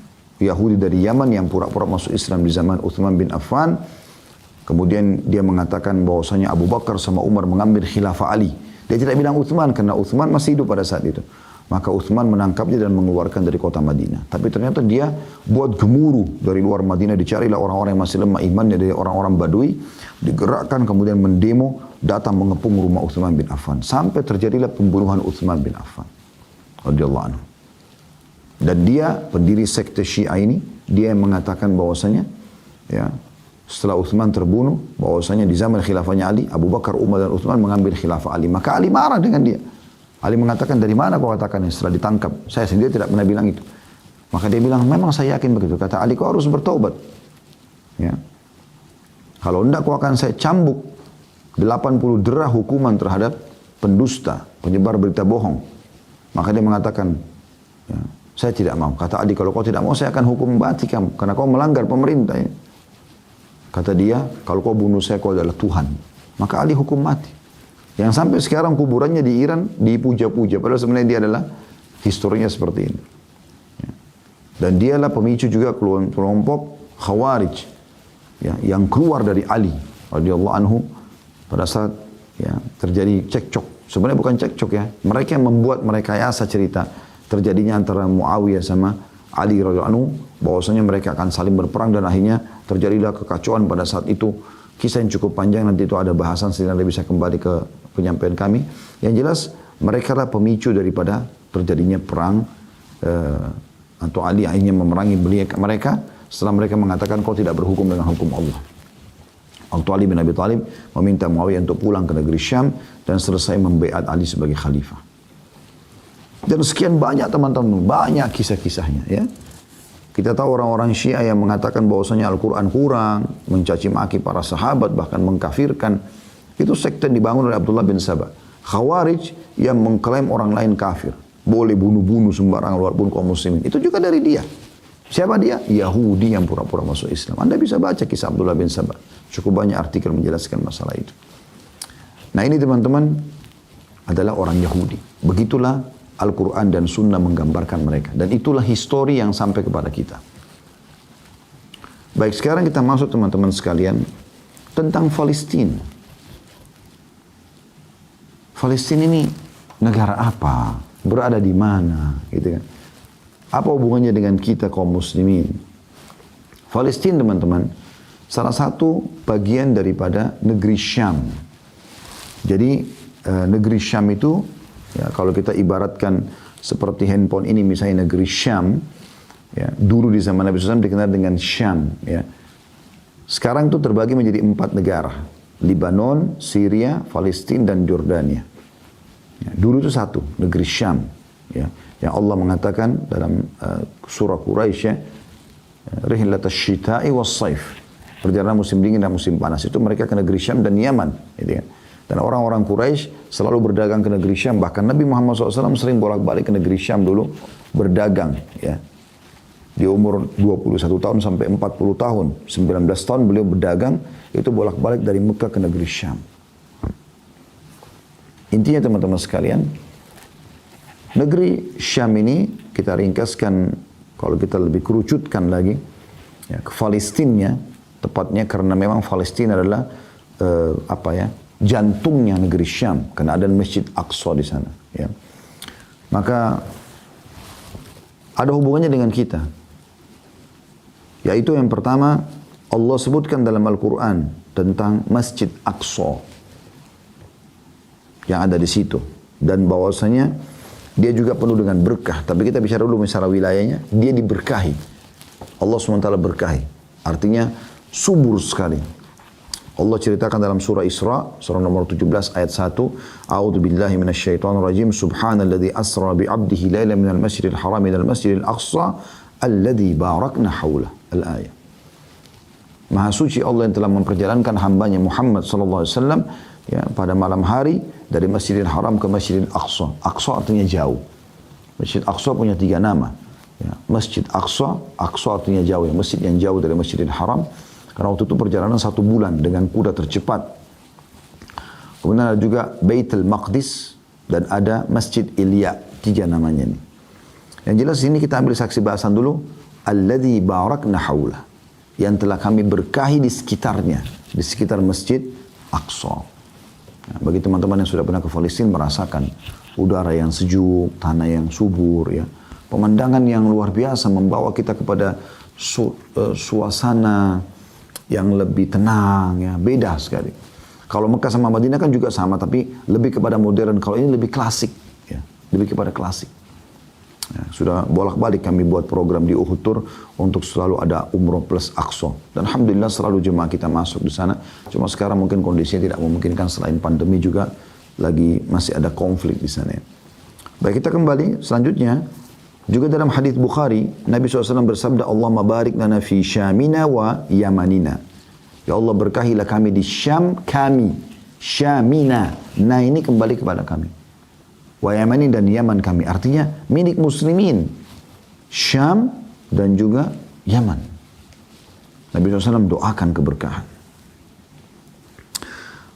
Yahudi dari Yaman yang pura-pura masuk Islam di zaman Uthman bin Affan. Kemudian dia mengatakan bahwasanya Abu Bakar sama Umar mengambil khilafah Ali. Dia tidak bilang Uthman karena Uthman masih hidup pada saat itu. Maka Uthman menangkapnya dan mengeluarkan dari kota Madinah. Tapi ternyata dia buat gemuruh dari luar Madinah. Dicarilah orang-orang yang masih lemah imannya dari orang-orang Badui. Digerakkan kemudian mendemo, datang mengepung rumah Uthman bin Affan. Sampai terjadilah pembunuhan Uthman bin Affan radhiyallahu anhu. Dan dia pendiri sekte Syiah ini, dia yang mengatakan bahwasanya ya, setelah Uthman terbunuh, bahwasanya di zaman khilafahnya Ali, Abu Bakar, Umar dan Uthman mengambil khilafah Ali. Maka Ali marah dengan dia. Ali mengatakan, dari mana kau katakannya setelah ditangkap? Saya sendiri tidak pernah bilang itu. Maka dia bilang, memang saya yakin begitu. Kata Ali, kau harus bertaubat. Ya. Kalau enggak, kau akan saya cambuk 80 derah hukuman terhadap pendusta, penyebar berita bohong. Maka dia mengatakan, ya, saya tidak mau. Kata Ali, kalau kau tidak mau, saya akan hukum mati kamu. Karena kau melanggar pemerintah. Ya. Kata dia, kalau kau bunuh saya, kau adalah Tuhan. Maka Ali hukum mati. Yang sampai sekarang kuburannya di Iran dipuja-puja. Padahal sebenarnya dia adalah historinya seperti ini. Ya. Dan dialah pemicu juga kelompok Khawarij. Ya, yang keluar dari Ali radhiyallahu anhu pada saat ya, terjadi cekcok. Sebenarnya bukan cekcok ya. Mereka yang membuat merekayasa cerita terjadinya antara Muawiyah sama Ali radhiyallahu anhu, bahwasanya mereka akan saling berperang dan akhirnya terjadilah kekacauan pada saat itu. Kisah yang cukup panjang, nanti itu ada bahasan sehingga Anda bisa kembali ke penyampaian kami. Yang jelas mereka lah pemicu daripada terjadinya perang atau Ali akhirnya memerangi mereka setelah mereka mengatakan kau tidak berhukum dengan hukum Allah. Ali bin Abi Thalib meminta Muawiyah untuk pulang ke negeri Syam dan selesai membaiat Ali sebagai khalifah. Dan sekian banyak teman-teman, banyak kisah-kisahnya ya. Kita tahu orang-orang Syiah yang mengatakan bahwasanya Al-Quran kurang, mencaci maki para sahabat, bahkan mengkafirkan. Itu sekte yang dibangun oleh Abdullah bin Saba. Khawarij yang mengklaim orang lain kafir. Boleh bunuh-bunuh sembarangan walaupun kaum muslimin. Itu juga dari dia. Siapa dia? Yahudi yang pura-pura masuk Islam. Anda bisa baca kisah Abdullah bin Saba. Cukup banyak artikel menjelaskan masalah itu. Nah ini teman-teman adalah orang Yahudi. Begitulah Al-Quran dan Sunnah menggambarkan mereka. Dan itulah histori yang sampai kepada kita. Baik, sekarang kita masuk teman-teman sekalian tentang Palestina. Palestina ini negara apa? Berada di mana? Gitu kan? Apa hubungannya dengan kita kaum muslimin? Palestina teman-teman, salah satu bagian daripada negeri Syam. Jadi negeri Syam itu, ya, kalau kita ibaratkan seperti handphone ini misalnya negeri Syam, ya, dulu di zaman Nabi SAW dikenal dengan Syam. Ya. Sekarang itu terbagi menjadi 4 negara. Libanon, Syria, Palestina, dan Jordania. Ya, dulu itu satu, negeri Syam. Ya, yang Allah mengatakan dalam surah Quraisy, ya, Rihlatas syita'i was-saif. Perjalanan musim dingin dan musim panas. Itu mereka ke negeri Syam dan Yaman. Gitu kan. Dan orang-orang Quraisy selalu berdagang ke negeri Syam. Bahkan Nabi Muhammad SAW sering bolak-balik ke negeri Syam dulu berdagang. Ya. Di umur 21 tahun sampai 40 tahun. 19 tahun beliau berdagang. Itu bolak-balik dari Mekah ke negeri Syam. Intinya teman-teman sekalian, negeri Syam ini kita ringkaskan, kalau kita lebih kerucutkan lagi, ya, ke Palestina, tepatnya karena memang Palestina adalah jantungnya negeri Syam, karena ada Masjid Aqsa di sana. Ya. Maka ada hubungannya dengan kita. Yaitu yang pertama, Allah sebutkan dalam Al-Quran tentang Masjid Aqsa yang ada di situ. Dan bahwasanya dia juga penuh dengan berkah. Tapi kita bicara dulu masalah wilayahnya, dia diberkahi. Allah SWT berkahi. Artinya subur sekali. Allah ceritakan dalam surah Isra, surah nomor 17 ayat 1. A'udzu billahi minasyaitonir rajim. Subhanalladzi asra bi 'abdihi lailan minal masjidil haram ilal masjidil aqsa alladzi barakna haula. Al-ayat. Maha suci Allah yang telah memperjalankan hambanya Muhammad sallallahu alaihi wasallam, ya, pada malam hari dari Masjidil Haram ke Masjidil Aqsa. Aqsa artinya jauh. Masjid Aqsa punya 3 nama. Ya, Masjid Aqsa, Aqsa artinya jauh, ya, masjid yang jauh dari Masjidil Haram. Karena waktu itu perjalanan 1 bulan dengan kuda tercepat. Kemudian ada juga Baitul Maqdis dan ada Masjid Ilya. 3 namanya ini. Yang jelas ini kita ambil saksi bahasan dulu. Alladzi barakna haula. Yang telah kami berkahi di sekitarnya. Di sekitar Masjid Aqsa. Nah, bagi teman-teman yang sudah pernah ke Palestina merasakan udara yang sejuk, tanah yang subur, ya, pemandangan yang luar biasa membawa kita kepada suasana yang lebih tenang, ya, beda sekali. Kalau Mekah sama Madinah kan juga sama, tapi lebih kepada modern. Kalau ini lebih klasik, ya, lebih kepada klasik. Ya, sudah bolak-balik kami buat program di Uhud Tour untuk selalu ada umroh plus Aqsa. Dan alhamdulillah selalu jemaah kita masuk di sana. Cuma sekarang mungkin kondisinya tidak memungkinkan, selain pandemi juga lagi masih ada konflik di sana. Baik, kita kembali selanjutnya. Juga dalam hadis Bukhari, Nabi SAW bersabda, Allahumma barik lana fi Syamina wa Yamanina. Ya Allah, berkahilah kami di Syam kami. Syamina. Nah, ini kembali kepada kami. Wa Yamani dan Yaman kami. Artinya milik muslimin. Syam dan juga Yaman. Nabi SAW doakan keberkahan.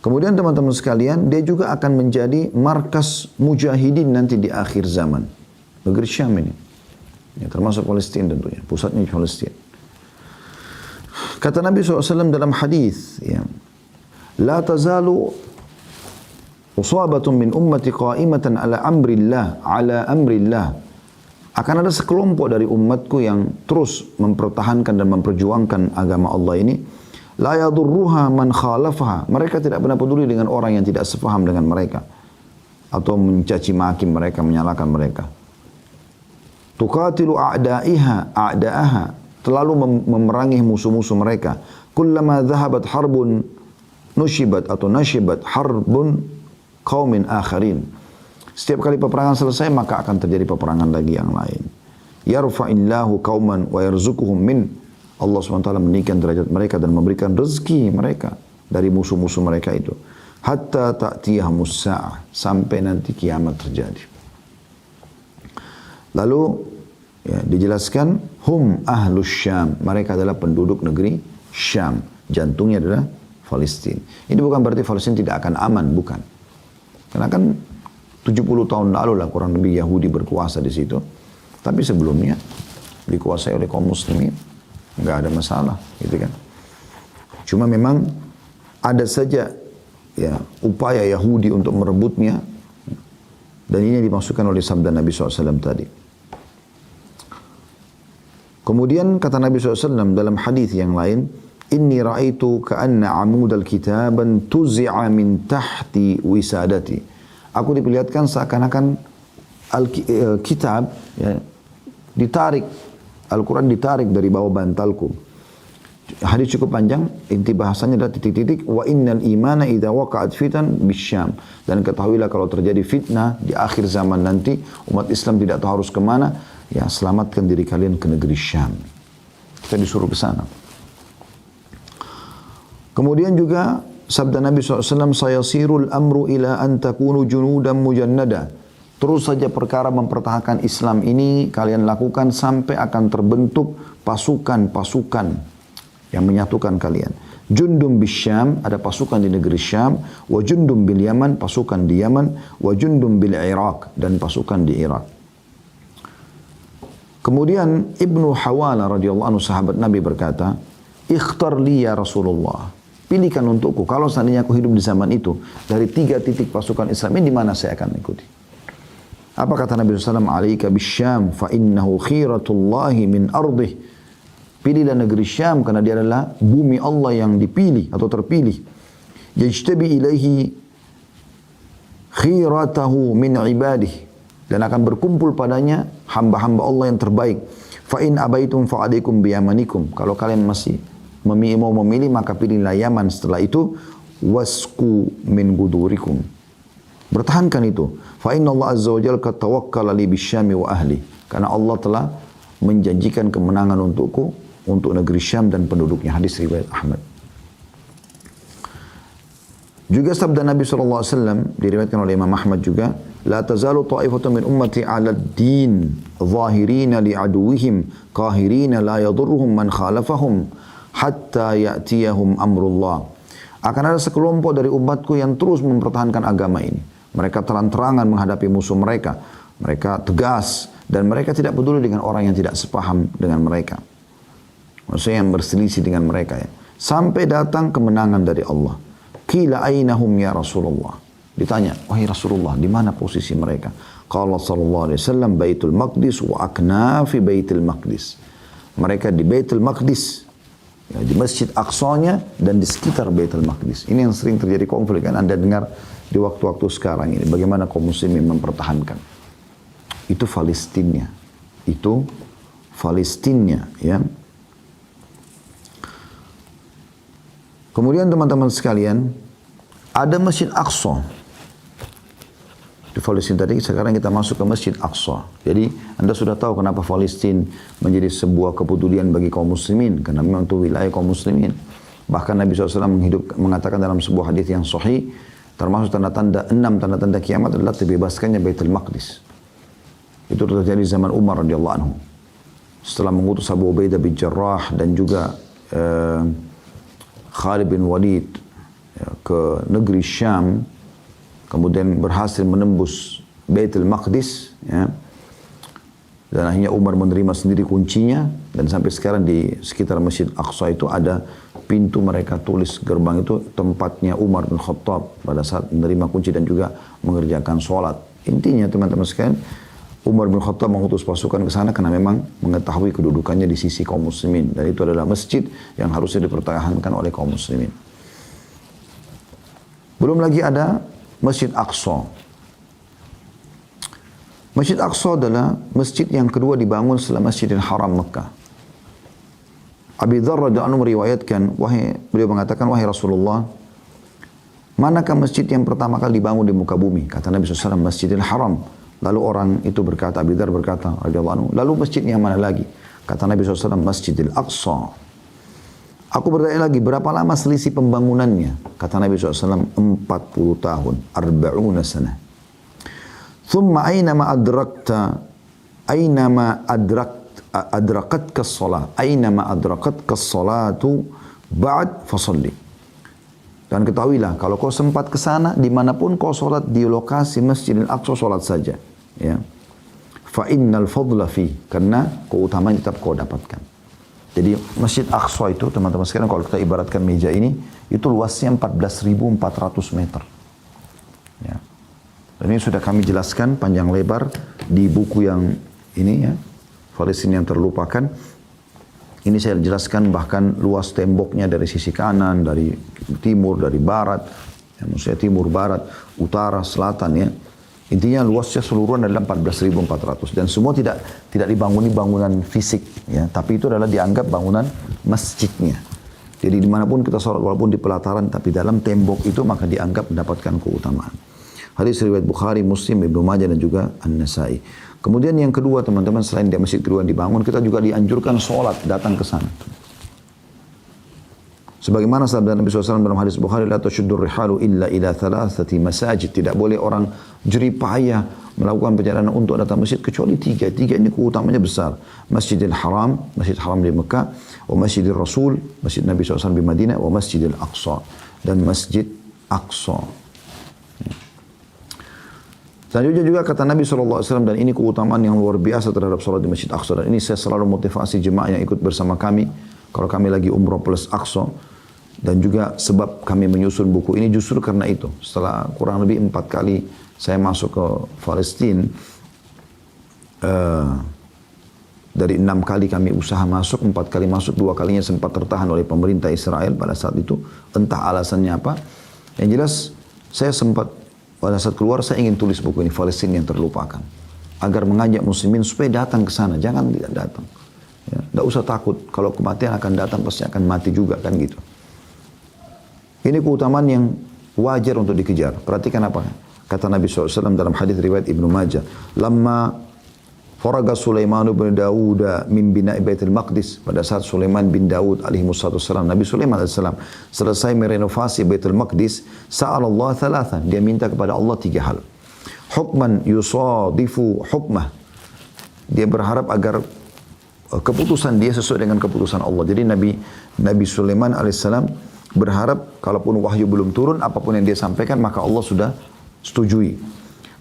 Kemudian teman-teman sekalian, dia juga akan menjadi markas mujahidin nanti di akhir zaman. Negeri Syam ini. Ya, termasuk Palestina tentunya. Pusatnya Palestina. Kata Nabi SAW dalam hadis, ya, La tazalu usabatun min ummati qa'imatan ala amrillah. Akan ada sekelompok dari umatku yang terus mempertahankan dan memperjuangkan agama Allah ini. La yadurruha man khalafaha. Mereka tidak pernah peduli dengan orang yang tidak sepaham dengan mereka. Atau mencaci maki mereka, menyalahkan mereka. Tuqatilu a'da'aha. Terlalu memerangi musuh-musuh mereka. Kullama dhahabat harbun nushibat atau nashibat harbun qaumin akharin. Setiap kali peperangan selesai maka akan terjadi peperangan lagi yang lain. Yarfa'illahu qauman wa yarzuquhum min. Allah SWT meninggikan derajat mereka dan memberikan rezeki mereka dari musuh-musuh mereka itu. Hatta ta'tiyahumus sa'ah, sampai nanti kiamat terjadi. Lalu ya, dijelaskan hum ahlus Syam, mereka adalah penduduk negeri Syam, jantungnya adalah Palestina. Ini bukan berarti Palestina tidak akan aman, bukan. Karena kan 70 tahun lalu lah kurang lebih Yahudi berkuasa di situ. Tapi sebelumnya dikuasai oleh kaum muslimin, nggak ada masalah, gitu kan. Cuma memang ada saja ya upaya Yahudi untuk merebutnya, dan ini dimaksudkan oleh sabda Nabi SAW tadi. Kemudian kata Nabi SAW dalam hadis yang lain, Inni ra'aitu ka'anna amudal kitaban tuzi'a min tahti wisadati. Aku diperlihatkan seakan-akan kitab ya, ditarik, Al-Quran ditarik dari bawah bantalku. Hadis cukup panjang, inti bahasanya adalah titik-titik, wa innal imana idza waqa'at fitan bisyam. Dan ketahuilah kalau terjadi fitnah di akhir zaman nanti, umat Islam tidak tahu harus kemana, ya selamatkan diri kalian ke negeri Syam. Kita disuruh ke sana. Kemudian juga sabda Nabi SAW, sayasirul amru ila an takunu junudan mujannada. Terus saja perkara mempertahankan Islam ini kalian lakukan sampai akan terbentuk pasukan-pasukan yang menyatukan kalian. Jundum bisyam, ada pasukan di negeri Syam, wa jundum bil Yaman, pasukan di Yaman, wa jundum bil Iraq, dan pasukan di Irak. Kemudian Ibnu Hawala radhiyallahu anhu sahabat Nabi berkata, "Ikhtar li ya Rasulullah." Pilihkan untukku, kalau seandainya aku hidup di zaman itu, dari 3 titik pasukan Islam ini, di mana saya akan ikuti? Apa kata Nabi SAW? Alaika bisyam, fa innahu khiratullahi min ardih. Pilihlah negeri Syam, karena dia adalah bumi Allah yang dipilih atau terpilih. Yajtabi ilaihi khiratahu min ibadih. Dan akan berkumpul padanya hamba-hamba Allah yang terbaik. Fa in abaitum fa alaikum biyamanikum. Kalau kalian masih mau memilih, maka pilihlah Yaman. Setelah itu, wasku min gudurikum. Bertahankan itu. Fa inna Allah azza wa jalla qad tawakkala li bisyami wa ahli. Karena Allah telah menjanjikan kemenangan untukku, untuk negeri Syam dan penduduknya. Hadis riwayat Ahmad. Juga sabda Nabi SAW diriwayatkan oleh Imam Ahmad juga, la tazalu ta'ifatun min ummati 'ala ad-din zahirina li aduwihim qahirina la yadurruhum man khalafahum hatta ya'tiyahum amrullah. Akan ada sekelompok dari umatku yang terus mempertahankan agama ini. Mereka terang-terangan menghadapi musuh mereka. Mereka tegas dan mereka tidak peduli dengan orang yang tidak sepaham dengan mereka. Maksudnya yang berselisih dengan mereka ya. Sampai datang kemenangan dari Allah. Qila ainahum ya Rasulullah. Ditanya, wahai Rasulullah, di mana posisi mereka? Qala sallallahu alaihi wasallam, Baitul Maqdis wa aknafi Baitul Maqdis. Mereka di Baitul Maqdis, ya, di Masjid Aqsanya dan di sekitar Baitul Maqdis. Ini yang sering terjadi konflik, kan Anda dengar di waktu-waktu sekarang ini, bagaimana kaum muslimin mempertahankan. Itu Palestina. Itu Palestina, ya. Kemudian teman-teman sekalian, ada Masjid Aqsa. Di Palestina tadi, sekarang kita masuk ke Masjid Aqsa. Jadi Anda sudah tahu kenapa Palestina menjadi sebuah kepedulian bagi kaum muslimin. Karena memang itu wilayah kaum muslimin. Bahkan Nabi SAW mengatakan dalam sebuah hadis yang sahih, termasuk tanda-tanda 6 tanda-tanda kiamat adalah terbebaskannya Baitul Maqdis. Itu terjadi zaman Umar radhiyallahu anhu. Setelah mengutus Abu Ubaidah bin Jarrah dan juga Khalid bin Walid ya, ke negeri Syam, kemudian berhasil menembus Baitul Maqdis, ya. Dan akhirnya Umar menerima sendiri kuncinya, dan sampai sekarang di sekitar Masjid Aqsa itu ada pintu, mereka tulis gerbang itu tempatnya Umar bin Khattab pada saat menerima kunci dan juga mengerjakan sholat. Intinya teman-teman sekalian, Umar bin Khattab mengutus pasukan ke sana karena memang mengetahui kedudukannya di sisi kaum muslimin. Dan itu adalah masjid yang harusnya dipertahankan oleh kaum muslimin. Belum lagi ada Masjid Aqsa. Masjid Aqsa adalah masjid yang kedua dibangun setelah Masjidil Haram Mekah. Abi Dzar radhiyallahu anhu meriwayatkan, beliau mengatakan, wahai Rasulullah, manakah masjid yang pertama kali dibangun di muka bumi? Kata Nabi SAW, Masjidil Haram. Lalu orang itu berkata, Abu Dzar berkata, radhiyallahu anhu, lalu masjid yang mana lagi? Kata Nabi SAW, Masjidil Aqsa. Aku bertanya lagi, berapa lama selisih pembangunannya? Kata Nabi SAW, 40 tahun, 40 sana. Thumma aynama adrakatka as-salatu ba'd fasalli. Dan ketahuilah, kalau kau sempat ke sana, dimanapun kau solat di lokasi Masjidil Aqsa, solat saja. Ya. Fa innal fadla fi, karena keutamaan tetap kau dapatkan. Jadi Masjid Aqsa itu, teman-teman sekalian, kalau kita ibaratkan meja ini, itu luasnya 14.400 meter. Ya. Dan ini sudah kami jelaskan panjang lebar di buku yang ini ya, Palestina yang terlupakan. Ini saya jelaskan bahkan luas temboknya dari sisi kanan, dari timur, dari barat, ya, maksudnya timur, barat, utara, selatan ya. Intinya luasnya seluruhan adalah 14.400 dan semua tidak dibanguni bangunan fisik ya, tapi itu adalah dianggap bangunan masjidnya. Jadi dimanapun kita sholat walaupun di pelataran tapi dalam tembok itu maka dianggap mendapatkan keutamaan. Hadis riwayat Bukhari, Muslim, Ibnu Majah dan juga An-Nasai. Kemudian yang kedua teman-teman, selain di masjid kedua yang dibangun, kita juga dianjurkan sholat datang ke sana. Sebagaimana sabda Nabi SAW dalam hadis Bukhari, la tashuddur rihalu illa ila thalathati masajid. Tidak boleh orang jerih payah melakukan perjalanan untuk datang masjid kecuali tiga. Tiga ini keutamanya besar. Masjidil Haram, Masjid Haram di Mekah, wa Masjidil Rasul, Masjid Nabi SAW di Madinah, wa Masjidil Aqsa, dan Masjid Aqsa. Selanjutnya juga kata Nabi SAW, dan ini keutamaan yang luar biasa terhadap sholat di Masjid Aqsa. Dan ini saya selalu motivasi jemaah yang ikut bersama kami, kalau kami lagi umrah plus Aqsa. Dan juga sebab kami menyusun buku ini justru karena itu. Setelah kurang lebih 4 kali saya masuk ke Palestina, dari 6 kali kami usaha masuk, 4 kali masuk, 2 kalinya sempat tertahan oleh pemerintah Israel pada saat itu. Entah alasannya apa. Yang jelas saya sempat pada saat keluar saya ingin tulis buku ini, Palestina yang terlupakan, agar mengajak muslimin supaya datang ke sana, jangan tidak datang. Ya, tidak usah takut, kalau kematian akan datang pasti akan mati juga kan gitu. Ini keutamaan yang wajar untuk dikejar. Perhatikan apa kata Nabi SAW dalam hadis riwayat Ibnu Majah. Lamma faraga Sulaiman bin Daud min bina'i Baitul Maqdis. Pada saat Sulaiman bin Daud alaihi wassalam, Nabi Sulaiman alaihissalam selesai merenovasi Baitul Maqdis, sa'ala Allah thalathan. Dia minta kepada Allah 3 hal. Hukman yusadifu hukmah. Dia berharap agar keputusan dia sesuai dengan keputusan Allah. Jadi Nabi Sulaiman alaihissalam berharap kalaupun wahyu belum turun, apapun yang dia sampaikan maka Allah sudah setujui.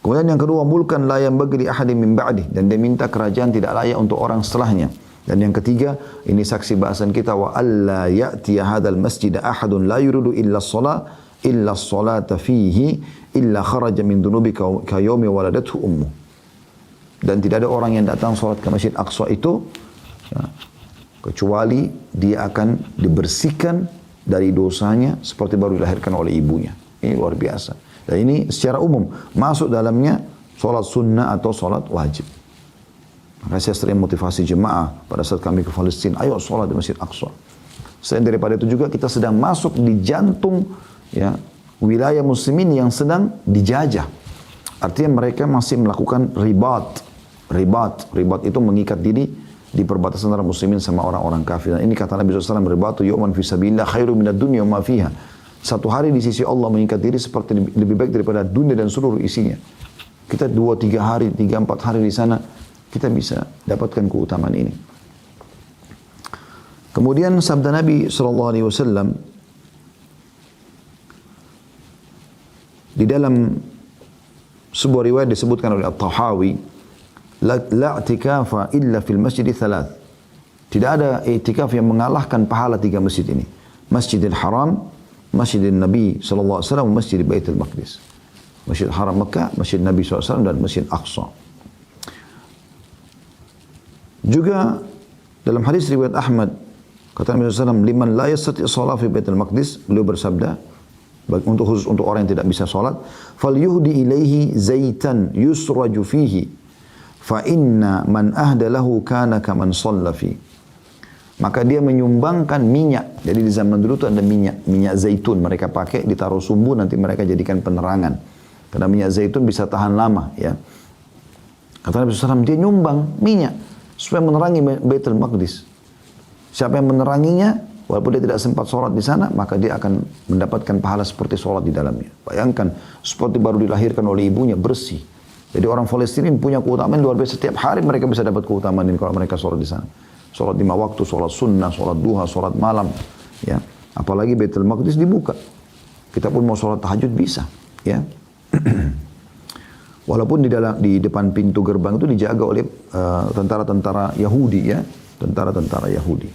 Kemudian yang kedua, mulkan la yanbaghi li ahadin min ba'di, dan dia minta kerajaan tidak layak untuk orang setelahnya. Dan yang ketiga, ini saksi bahasan kita, wa alla ya'tiya hadzal masjid ahadun la yuridu illa as-salata fihi illa kharaja min dhunubi ka yaumi waladathu ummu. Dan tidak ada orang yang datang salat ke Masjid Aqsa itu ya, kecuali dia akan dibersihkan dari dosanya seperti baru dilahirkan oleh ibunya. Ini luar biasa. Dan ini secara umum masuk dalamnya solat sunnah atau solat wajib. Maka saya sering motivasi jemaah pada saat kami ke Palestina, ayo solat di Masjid Aqsa. Selain daripada itu juga kita sedang masuk di jantung ya, wilayah muslimin yang sedang dijajah. Artinya mereka masih melakukan ribat. Ribat itu mengikat diri di perbatasan antara muslimin sama orang-orang kafir. Dan ini kata Nabi SAW, ribatu yu'man fi sabilillah khairu minad dunya wa ma fiha. Satu hari di sisi Allah mengikat diri seperti lebih baik daripada dunia dan seluruh isinya. Kita 2-3 hari, 3-4 hari di sana, kita bisa dapatkan keutamaan ini. Kemudian sabda Nabi SAW di dalam sebuah riwayat disebutkan oleh At-Tahawi, la i'tikafa illa fil masjid thalath. Tidak ada i'tikaf yang mengalahkan pahala 3 masjid ini. Masjidil Haram, Masjidil Nabi sallallahu alaihi wasallam, Masjid Baitul Maqdis. Masjid Haram Mekah, Masjid Nabi SAW dan Masjid Aqsa. Juga dalam hadis riwayat Ahmad, kata Nabi SAW, liman la yastati' shalah fi Baitul Maqdis, beliau bersabda, khusus untuk orang yang tidak bisa salat, fal yuhdi ilaihi zaitan yusraju fihi fa inna man ahda lahu kana kaman shalla fi. maka dia menyumbangkan minyak. Jadi di zaman dulu itu ada minyak zaitun mereka pakai, ditaruh sumbu, nanti mereka jadikan penerangan. Karena minyak zaitun bisa tahan lama, ya. Kata Nabi SAW, dia nyumbang minyak supaya menerangi Baitul Maqdis. Siapa yang meneranginya, walaupun dia tidak sempat sholat di sana, maka dia akan mendapatkan pahala seperti sholat di dalamnya. Bayangkan, seperti baru dilahirkan oleh ibunya, bersih. Jadi orang Palestina punya keutamaan luar biasa. Setiap hari mereka bisa dapat keutamaan ini kalau mereka sholat di sana. Sholat 5 waktu, sholat sunnah, sholat duha, sholat malam. Ya. Apalagi Baitul Maqdis dibuka. Kita pun mau sholat tahajud bisa. Ya. Walaupun di depan pintu gerbang itu dijaga oleh tentara-tentara Yahudi, ya. Tentara-tentara Yahudi.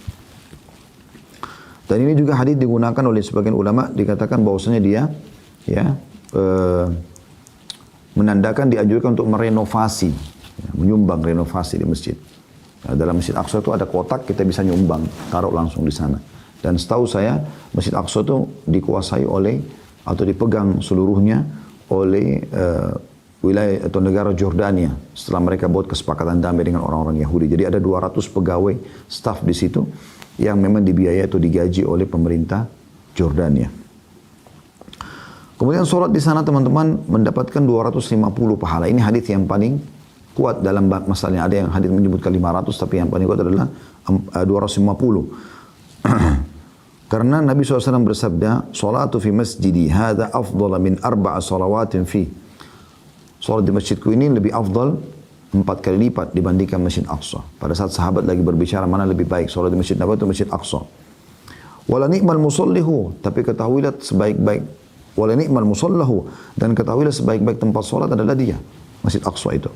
Dan ini juga hadis digunakan oleh sebagian ulama, dikatakan bahwasanya dia ya menandakan dianjurkan untuk merenovasi, ya, menyumbang renovasi di masjid. Nah, dalam Masjid Aqsa itu ada kotak, kita bisa nyumbang, taruh langsung di sana. Dan setahu saya Masjid Aqsa itu dikuasai oleh atau dipegang seluruhnya oleh wilayah atau negara Jordania setelah mereka buat kesepakatan damai dengan orang-orang Yahudi. Jadi ada 200 pegawai staf di situ yang memang dibiayai atau digaji oleh pemerintah Jordania. Kemudian sholat di sana teman-teman mendapatkan 250 pahala. Ini hadis yang paling kuat dalam masalahnya. Ada yang hadis menyebutkan 500, tapi yang paling kuat adalah 250. Karena Nabi SAW bersabda, "Sholatu fi masjidi hadha afdala min 4 salawatin fi." Sholat di masjidku ini lebih afdal 4 kali lipat dibandingkan Masjid Aqsa. Pada saat sahabat lagi berbicara mana lebih baik, sholat di Masjid Nabawi atau Masjid Aqsa. Wala ni'mal musallihu, tapi ketahuilah sebaik-baik, wala ni'mal musallahu, dan ketahuilah sebaik-baik tempat sholat adalah dia, Masjid Aqsa itu.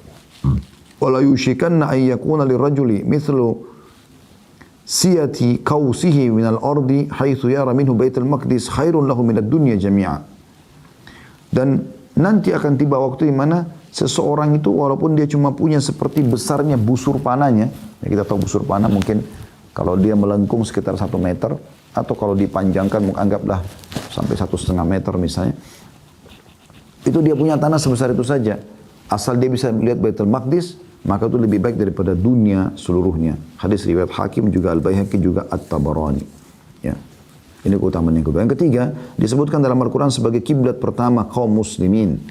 Wala yushikanna an yakuna lirajuli mithlu siyati kausihi minal ardi haitsu yara minhu Baitul Maqdis khairun lahu minad dunya jami'a. Dan nanti akan tiba waktu di mana seseorang itu walaupun dia cuma punya seperti besarnya busur panahnya, ya kita tahu busur panah mungkin kalau dia melengkung sekitar 1 meter, atau kalau dipanjangkan anggaplah sampai 1,5 meter misalnya, itu dia punya tanah sebesar itu saja. Asal dia bisa melihat Baitul Maqdis, maka itu lebih baik daripada dunia seluruhnya. Hadis riwayat Hakim juga Al-Baihaqi juga At-Tabarani. Ya. Ini keutamaan yang kedua. Yang ketiga, disebutkan dalam Al-Quran sebagai kiblat pertama kaum muslimin.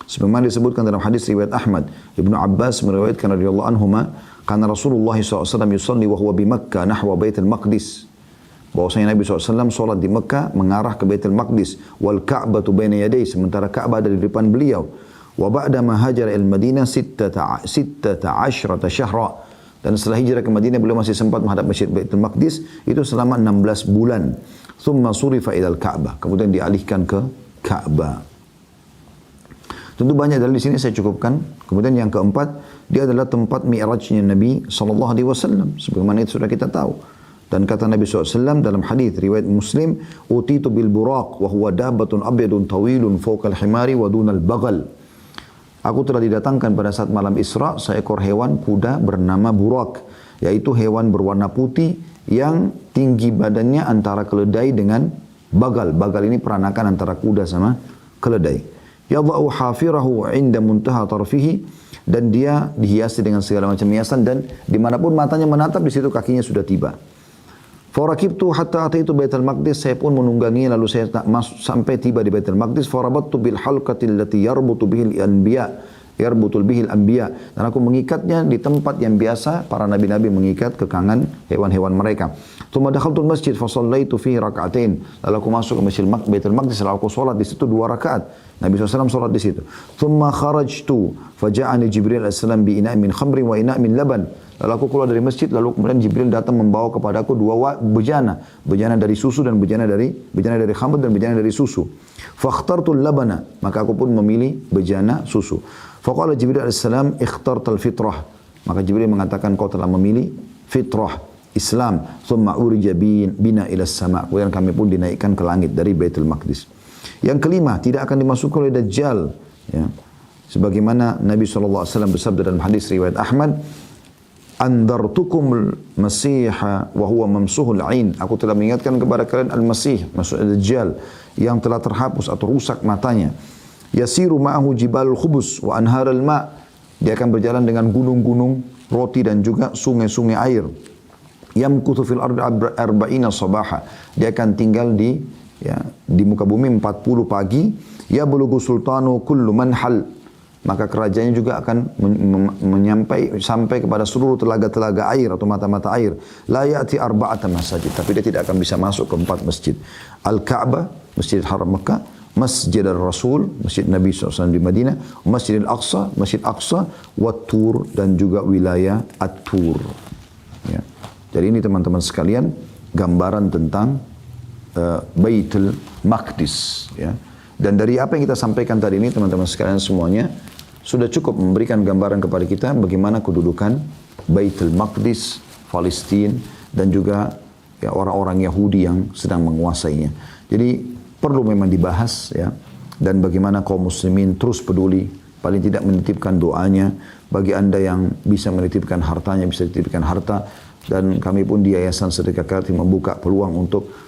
Sebagaimana disebutkan dalam hadis riwayat Ahmad, Ibnu Abbas meriwayatkan radhiyallahu anhuma, karena Rasulullah SAW yusalli wa huwa bi Makkah nahwa Baitul Maqdis. Bahwasanya Nabi SAW sholat di Mekah mengarah ke Baitul Maqdis. Wal Ka'batu baina yadayhi, sementara Ka'bah ada di depan beliau. Wa ba'da ma hajara al-Madinah 16 syahra. Dan setelah hijrah ke Madinah beliau masih sempat menghadap Masjid Baitul Maqdis itu selama 16 bulan. Thumma surifa ila al-Ka'bah, kemudian dialihkan ke Ka'bah. Tentu banyak dari di sini saya cukupkan. Kemudian yang keempat, dia adalah tempat mi'rajnya Nabi SAW. Sebagaimana itu sudah kita tahu. Dan kata Nabi SAW dalam hadis riwayat Muslim, utitu bil buraq wa huwa dabbatun abyadun tawilun fawqa al-himari wa dunal bagal. Aku telah didatangkan pada saat malam Isra seekor hewan kuda bernama burak, yaitu hewan berwarna putih yang tinggi badannya antara keledai dengan bagal. Bagal ini peranakan antara kuda sama keledai. Yadha'u hafirahu 'inda muntaha tarfihi, dan dia dihiasi dengan segala macam hiasan, dan dimanapun matanya menatap di situ kakinya sudah tiba. Farakibtu hatta ataitu Baitul Maqdis, saya pun menunggangi lalu saya sampai tiba di Baitul Maqdis. Farabattu bil halqati allati yarbutu bihil anbiya, dan aku mengikatnya di tempat yang biasa para nabi-nabi mengikat kekangan hewan-hewan mereka. Tsumma dakhaltu al-masjid fa shallaitu fihi rak'atain, lalu aku masuk ke Masjid Baitul Maqdis, lalu aku salat di situ 2 rakaat. Nabi SAW salat di situ. Tsumma kharajtu fa ja'ani Jibril alaihissalam bi ina'in min khamrin wa ina'in min laban. Lalu aku keluar dari masjid, lalu kemudian Jibril datang membawa kepadaku 2 bejana, bejana dari susu dan bejana dari khamr dan bejana dari susu. Fakhtartul labana, maka aku pun memilih bejana susu. Faqala Jibril alaihissalam ikhtartal fitrah, maka Jibril mengatakan kau telah memilih fitrah Islam. Thumma urija bina ila sama, kemudian kami pun dinaikkan ke langit dari Baitul Maqdis. Yang kelima, tidak akan dimasuki oleh Dajjal, ya. Sebagaimana Nabi SAW bersabda dalam hadis riwayat Ahmad, andartukum al-masiha wa huwa mamsuhul ain, aku telah mengingatkan kepada kalian al-masih, maksudnya Dajjal, yang telah terhapus atau rusak matanya. Yasiru ma'ahu jibalul khubus wa anharul ma', dia akan berjalan dengan gunung-gunung roti dan juga sungai-sungai air. Yamkuthu fil ardi arba'ina sabaha. Dia akan tinggal di muka bumi 40 pagi. Ya bulugu sultanu kullu manhal. Maka kerajaannya juga akan sampai kepada seluruh telaga-telaga air atau mata-mata air. La ya'ti arba'ata masajid. Tapi dia tidak akan bisa masuk ke 4 masjid. Al-Ka'bah, Masjid Haram Mekah, Masjid Al-Rasul, Masjid Nabi SAW di Madinah, Masjid Al-Aqsa, Masjid Aqsa, Wat-Tur, dan juga wilayah At-Tur. Ya. Jadi ini teman-teman sekalian, gambaran tentang Baitul Maqdis. Ya. Dan dari apa yang kita sampaikan tadi ini, teman-teman sekalian semuanya, sudah cukup memberikan gambaran kepada kita bagaimana kedudukan Baitul Maqdis, Palestina, dan juga ya, orang-orang Yahudi yang sedang menguasainya. Jadi perlu memang dibahas ya, dan bagaimana kaum muslimin terus peduli, paling tidak menitipkan doanya. Bagi anda yang bisa menitipkan hartanya, bisa dititipkan harta. Dan kami pun di Yayasan Sedekah Kreatif membuka peluang untuk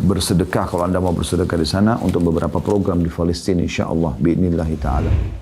bersedekah kalau anda mau bersedekah di sana untuk beberapa program di Palestina, insyaallah biidznillah taala.